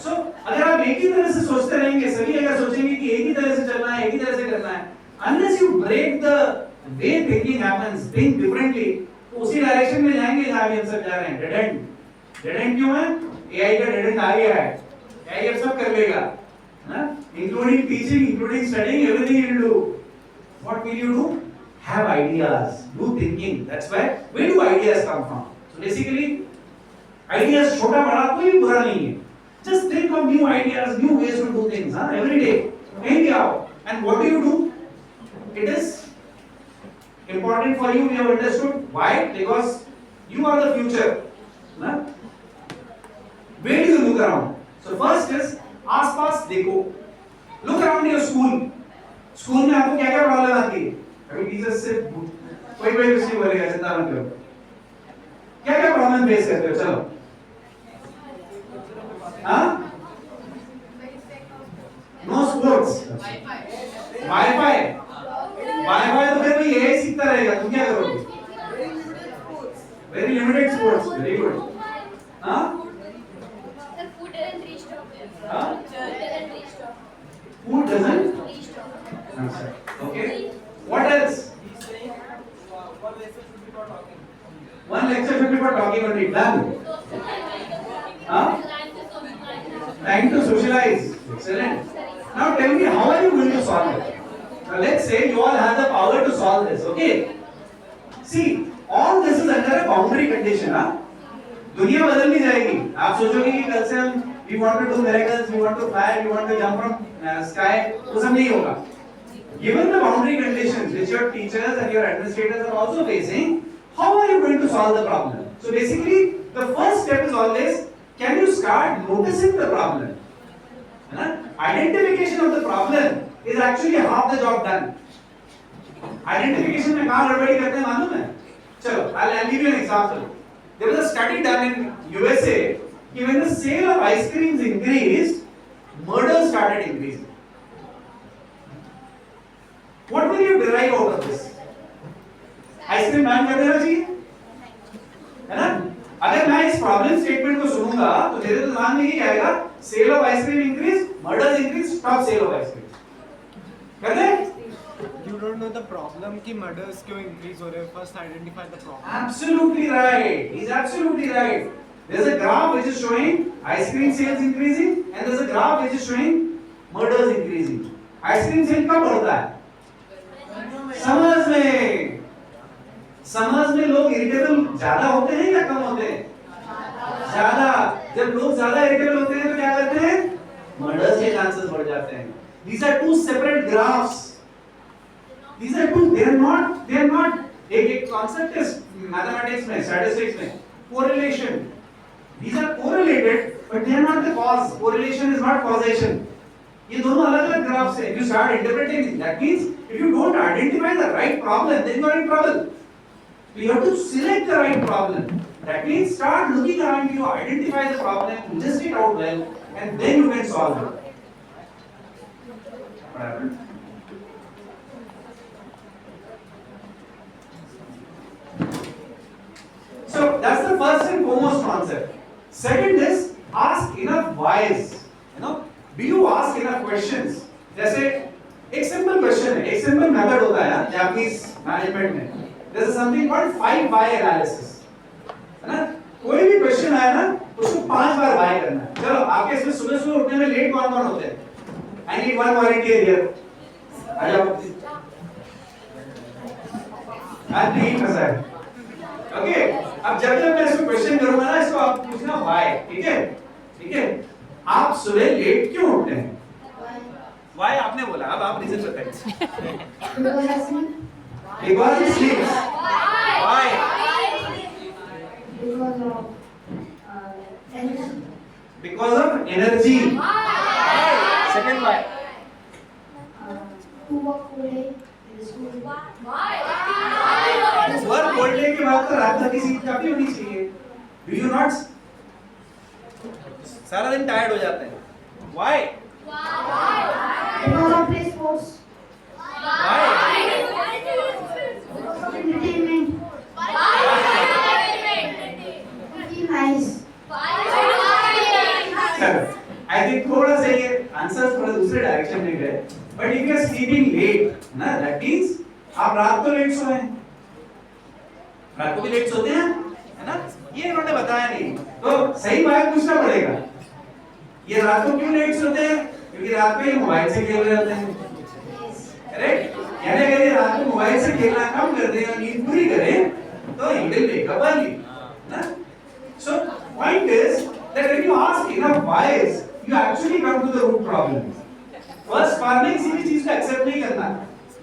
[SPEAKER 1] So अगर आप एक ही तरह से सोचते रहेंगे, सभी अगर सोचेंगे कि एक ही तरह से चलना है, एक ही तरह से करना है, unless you break the way thinking happens, think differently, तो उसी डायरेक्शन में जाएंगे जहां भी हम सब जा रहे हैं। डेड एंड, डेड एंड क्यों है? एआई का डेड एंड आ गया है, एआई अब सब कर लेगा, ना? Including teaching, including studying, everything it will do. What will you do? Have ideas, do thinking. That's where do ideas come from? So basically, ideas छोटा बड़ा कोई बुरा नहीं है. Just think of new ideas, new ways to do things, every day. कहीं भी आओ. And what do? It is important for you. We have understood why? Because you are the future. ना? Where do you look around? So first is आसपास देखो. Look around your school. School में आपको क्या क्या प्रॉब्लम आती है? अभी टीचर्स से कोई कुछ नहीं बोलेगा, चिंता मत करो। क्या क्या प्रॉब्लम फेस करते हो? चलो, हाँ? नो स्पोर्ट्स, वाईफाई, वाईफाई तो फिर भी यही सीखता रहेगा, तुम क्या करोगे? Very limited sports, very good. हाँ?
[SPEAKER 5] Food doesn't reach to.
[SPEAKER 1] हाँ?
[SPEAKER 5] Doesn't reach to.
[SPEAKER 1] Food doesn't?
[SPEAKER 5] Reach to.
[SPEAKER 1] Okay. What else? One lecture should be for talking only. Done. Huh? Time to socialize. Excellent. Now tell me, how are you going to solve it? Now let's say you all have the power to solve this. Okay. See, all this is under a boundary condition. हाँ? दुनिया बदलनी जाएगी. आप सोचोगे कि कल से हम we want to do miracles, we want to fly, we want to jump from sky, वो सब नहीं होगा. Given the boundary conditions which your teachers and your administrators are also facing, how are you going to solve the problem? So basically, the first step is always, can you start noticing the problem? Identification of the problem is actually half the job done. Identification में कहाँ गड़बड़ी करते हैं मालूम है? चलो, I'll give you an example. There was a study done in USA कि when the sale of ice creams increased, murders started increasing. What will you derive out of this? Ice cream ban कर देना चाहिए, है ना? अगर मैं इस problem statement को सुनूंगा तो मेरे दिमाग में ये आएगा, sale of ice cream increase, murders increase, stop sale of ice cream. कर दे?
[SPEAKER 7] You don't know the problem कि murders क्यों increase हो रहे हैं. First identify the problem.
[SPEAKER 1] Absolutely right. He's absolutely right. There's a graph which is showing ice cream sales increasing and there's a graph which is showing murders increasing. Ice cream sale कब बढ़ता है? Summers में। Summers में लोग irritable ज्यादा होते हैं या कम होते हैं? ज्यादा। जब लोग ज्यादा इरिटेबल होते हैं तो क्या करते हैं? मर्डर्स के चांसेस बढ़ जाते हैं। These are two separate graphs. These are two. They are not. एक concept is mathematics में, statistics में, correlation. These are correlated, but they are not the cause. Correlation is not causation. ये दोनों अलग-अलग ग्राफ्स हैं. You start interpreting. That means if you don't identify the right problem, then you are in trouble. So you have to select the right problem. That means start looking around you, identify the problem, list it out well, and then you can solve it. What happened? So that's the first and foremost concept. Second is ask enough whys. Do you ask enough questions? जैसे एक simple question है, एक simple method होता है ना Japanese management में. There is something called 5 why analysis, है ना? कोई भी क्वेश्चन आया ना उसको 5 बार बाय करना है। चलो आपके इसमें सुबह सुबह उठने में लेट कौन कौन होते हैं? I need one volunteer here. आ जाओ। आज नहीं फंसा है। ओके, अब जब जब मैं इसको क्वेश्चन करूंगा ना इसको आप पूछना व्हाई, ठीक है? ठीक है? आप सुबह लेट क्यों उठते हैं? व्हाई आपने बोला, अब आप रीजन बताइए। Because he sleeps. Why? Because of energy. Why? Second why? Work whole day के बाद तो रात तक किसी की काफी होनी चाहिए। Do you not? सारा दिन टायर्ड हो जाते हैं। Why?
[SPEAKER 3] Because of play sports.
[SPEAKER 1] Why?
[SPEAKER 3] Because of entertainment. Feel nice.
[SPEAKER 1] I think थोड़ा सा ये आंसर्स थोड़ा दूसरे डायरेक्शन में गए। But if you are sleeping late, ना that means आप रात को लेट सोए हैं। रात को भी लेट सोते हैं, है ना? ये इन्होंने बताया नहीं, तो सही बात पूछना पड़ेगा। ये रात को क्यों लेट सोते हैं? क्योंकि रात में मोबाइल से खेल रहे होते हैं, करेक्ट? यानी अगर ये रात को मोबाइल से खेलना कम कर दें और नींद पूरी करें, तो he will wake up early, ना? So point is that when you ask enough whys, you actually come to the root problem. First, farming किसी भी चीज को accept नहीं करना,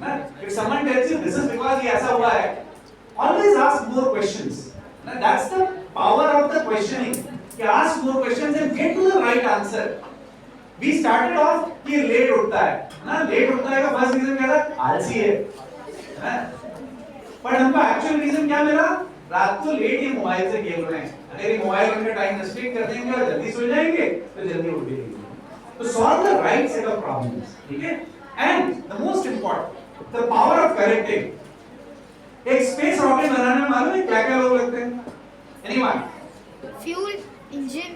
[SPEAKER 1] ना? If someone tells you this is because ये ऐसा हुआ है, always ask more questions. Now that's the power of the questioning. कि ask more questions and get to the right answer. We started off कि late उठता है, ना? Late उठता है का फर्स्ट रीजन क्या था? आलसी है, ना? पर हमको एक्चुअल रीजन क्या मिला? रात को लेट ये मोबाइल से खेल रहे हैं। अगर ये मोबाइल उनका टाइम रिस्ट्रिक्ट कर देंगे और जल्दी सो जाएंगे तो जल्दी उठ भी जाएंगे। तो solve the right set of problems, ठीक है? And the most important, the power of correcting. एक स्पेस रॉकेट बनाने में मालूम है क्या-क्या लोग लगते हैं? एनीवन?
[SPEAKER 3] Fuel, engine,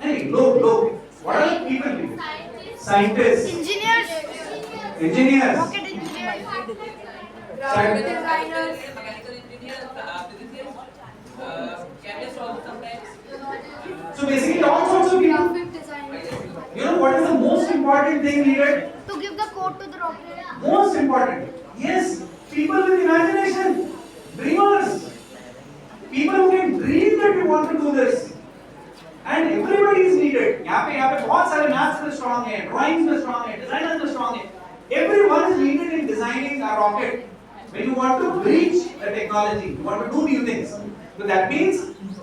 [SPEAKER 1] नहीं, लोग what are the people do? Scientists,
[SPEAKER 3] engineers,
[SPEAKER 1] engineers,
[SPEAKER 3] rocket engineers,
[SPEAKER 1] Scientists.
[SPEAKER 3] designers,
[SPEAKER 6] mechanical engineers, physicists, chemists also sometimes.
[SPEAKER 1] So basically all sorts of people.
[SPEAKER 3] graphic designers.
[SPEAKER 1] You know what is the most important thing needed?
[SPEAKER 3] To give the code to the rocket.
[SPEAKER 1] Most important. Yes, people with imagination, dreamers, people who can dream that we want to do this. And everybody is needed. यहाँ पे बहुत सारे maths में strong हैं, drawings में strong हैं, designers में strong हैं. Everyone is needed in designing a rocket. When you want to reach the technology, you want to do new things. So that means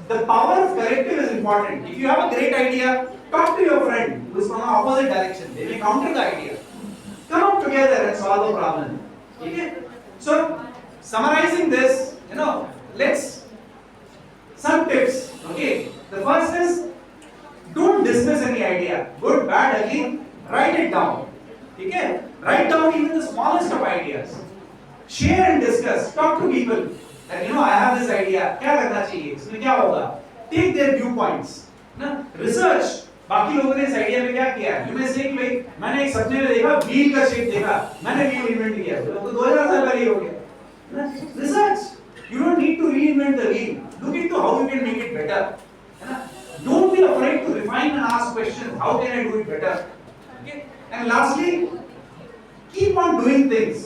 [SPEAKER 1] the power of corrective is important. If you have a great idea, talk to your friend who is from the opposite direction. They may counter the idea. Come up together and solve the problem. Okay? So summarizing this, let's some tips. Okay. The first is don't dismiss any idea, good, bad, ugly. Write it down. Okay? Write down even the smallest of ideas. Share and discuss. Talk to people. That I have this idea. क्या करना चाहिए? इसमें क्या होगा? Take their viewpoints. ना? Research. बाकी लोगों ने इस आइडिया में क्या किया? You may say कि भाई मैंने एक सपने में देखा व्हील का शेप देखा, मैंने व्हील इन्वेंट किया। तो 2000 साल पहले ही हो गया। ना? Research. You don't need to reinvent the wheel. Look into how you can make it better. है ना? Don't be afraid to refine and ask questions. How can I do it better? Okay? And lastly, keep on doing things.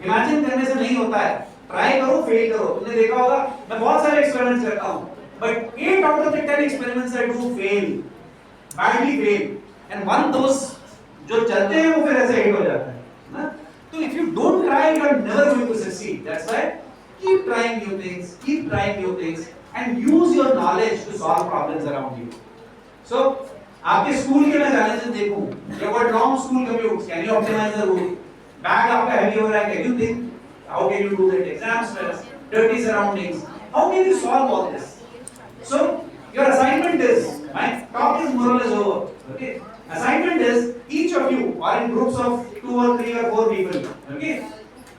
[SPEAKER 1] Imagine करने से नहीं होता है. Try करो, fail करो. तुमने देखा होगा, मैं बहुत सारे experiments करता हूँ, but 8 out of the 10 experiments I do fail, badly fail, and one those जो चलते हैं वो फिर ऐसे hit हो जाता है, ना? तो if you don't try, you are never going to succeed. That's why keep trying new things, and use your knowledge to solve problems around you. So आपके स्कूल के मैं challenges देखूं, you got long school commutes, can you optimize the route? Bag आपका heavy हो रहा है, can you think? How can you do that? Exam stress, dirty surroundings. How can you solve all this? So your assignment is, my talk is more or less over. Okay. Assignment is each of you are in groups of 2 or 3 or 4 people. Okay.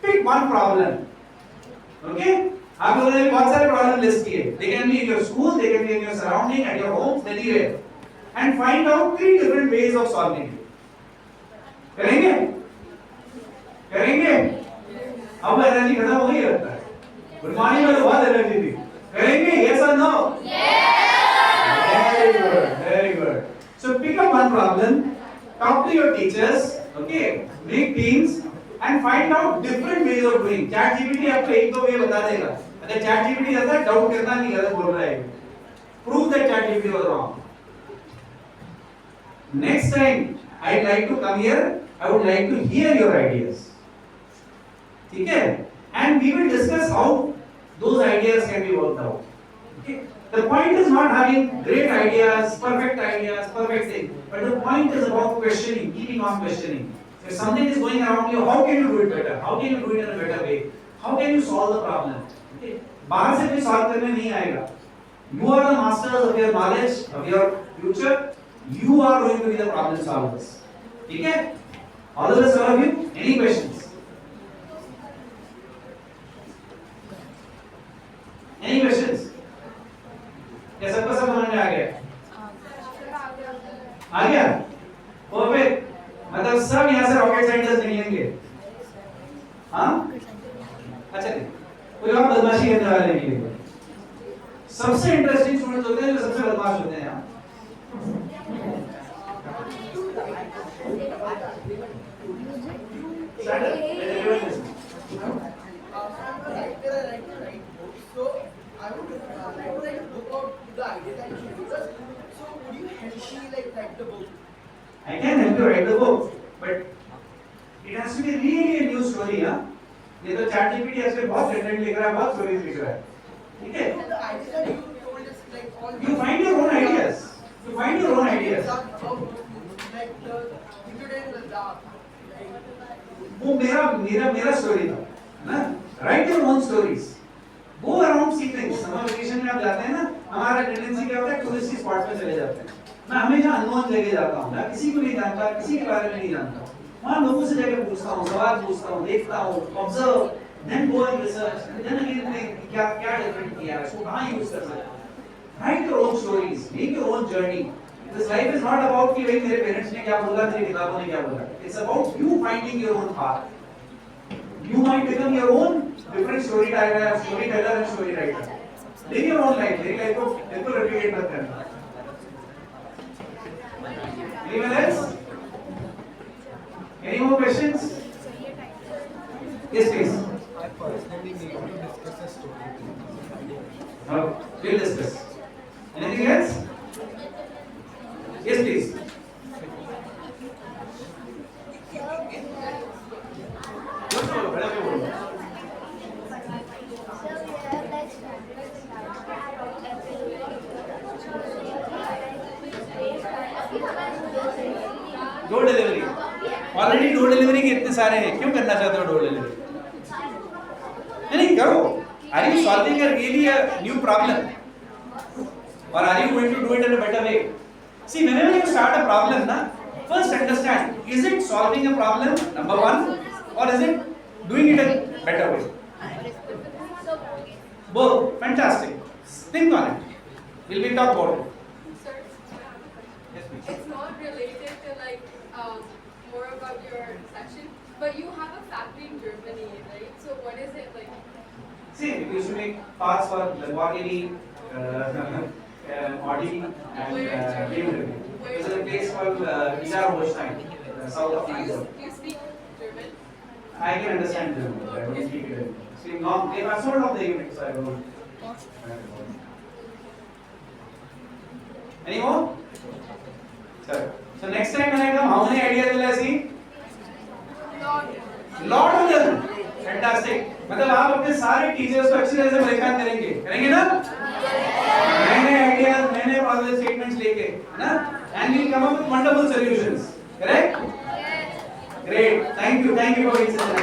[SPEAKER 1] Pick one problem. Okay. आप लोगों ने बहुत सारे problem list किए. They can be in your school, they can be in your surrounding, at your homes, anywhere. And find out 3 different ways of solving it. करेंगे? करेंगे? अब energy खत्म हो गई लगता है। गुड मॉर्निंग में तो बहुत एनर्जी थी। करेंगे? यस और no? Yes. pick up one problem, talk to your teachers, okay, make teams and find out different ways of doing. ChatGPT आपको एक दो वे बता देगा. अगर ChatGPT ऐसा डाउट करना नहीं, गलत बोल रहा है. Prove that ChatGPT was wrong. Next time I'd like to come here, I would like to hear your ideas. ठीक है? And we will discuss how those ideas can be worked out. Okay? The point is not having great ideas, perfect thing. But the point is about questioning, keeping on questioning. If something is going around you, how can you do it better? How can you do it in a better way? How can you solve the problem? Okay? बाहर से कोई solve करने नहीं आएगा. You are the masters of your knowledge, of your future. You are going to be the problem solvers. ठीक है? All of us, all of you. Any questions? Any questions? क्या सबको सब समझ में आ गया? आ गया? Perfect. मतलब सब यहाँ से रॉकेट साइंटिस्ट निकलेंगे. हाँ? अच्छा नहीं. कोई और बदमाशी करने वाले नहीं है. सबसे इंटरेस्टिंग स्टूडेंट्स होते हैं जो सबसे बदमाश होते हैं यहाँ.
[SPEAKER 8] So I would like to write a book about the ideas that you give us. So would you help me like write the book?
[SPEAKER 1] I can help you write the book, but it has to be really a new story, हाँ? ये तो ChatGPT ऐसे बहुत content लिख रहा है, बहुत stories लिख रहा है, ठीक है?
[SPEAKER 8] So the ideas that you told us like all.
[SPEAKER 1] You find your own ideas. You find your own ideas.
[SPEAKER 8] Like the incident in the dark.
[SPEAKER 1] वो मेरा स्टोरी था, ना? Write your own stories. Go around see things. Summer vacation में आप जाते हैं ना, हमारा टेंडेंसी क्या होता है, टूरिस्ट स्पॉट में चले जाते हैं. मैं हमेशा अननोन जगह जाता हूँ, मैं किसी को नहीं जानता, किसी के बारे में नहीं जानता. वहाँ लोगों से जाके पूछता हूँ, सवाल पूछता हूँ, देखता हूँ, observe, then go and research, and then again think क्या डिफरेंट किया है, इसको कहाँ यूज कर सकते हैं. Write your own stories, make your own journey. This life is not about कि भाई मेरे पेरेंट्स ने क्या बोला, मेरी किताबों ने क्या बोला. It's about you finding your own path. You might become your own different storyteller and story writer. Live your own life. मेरी लाइफ को बिल्कुल replicate मत करना. Anyone else? Any more questions? Yes, please.
[SPEAKER 7] I personally need to discuss a story.
[SPEAKER 1] We'll discuss. Anything else? Yes, please. Door delivery. Already door delivery के इतने सारे हैं, क्यों करना चाहते हो डोर डिलीवरी? नहीं करो. Are you solving a really a new problem? Or are you going to do it in a better way? See, whenever you start a problem, na, first understand, is it solving a problem, number one, or is it doing it in a better way? Both. Fantastic. Think on it. We'll be talk about it.
[SPEAKER 5] Sir,
[SPEAKER 1] Yes, please.
[SPEAKER 5] it's not related to like more about your section, but you have a factory in Germany, right? So what is it like?
[SPEAKER 1] See, we used to make parts for Lamborghini, Audi, and BMW. There's a place called Niederholstein, south of Frankfurt.
[SPEAKER 5] Do you speak German?
[SPEAKER 1] I can understand German. I don't speak it. See, long, they are sort of the units. I don't. Any more? Sir. So next time when I come, how many ideas will I see? Lot of them. Fantastic. मतलब आप अपने सारे teachers को अच्छी तरह से परेशान करेंगे ना? नए आइडियाज, नए प्रॉब्लम स्टेटमेंट्स लेके, है ना? And we'll come up with wonderful solutions. Correct? Great. Thank you for being such a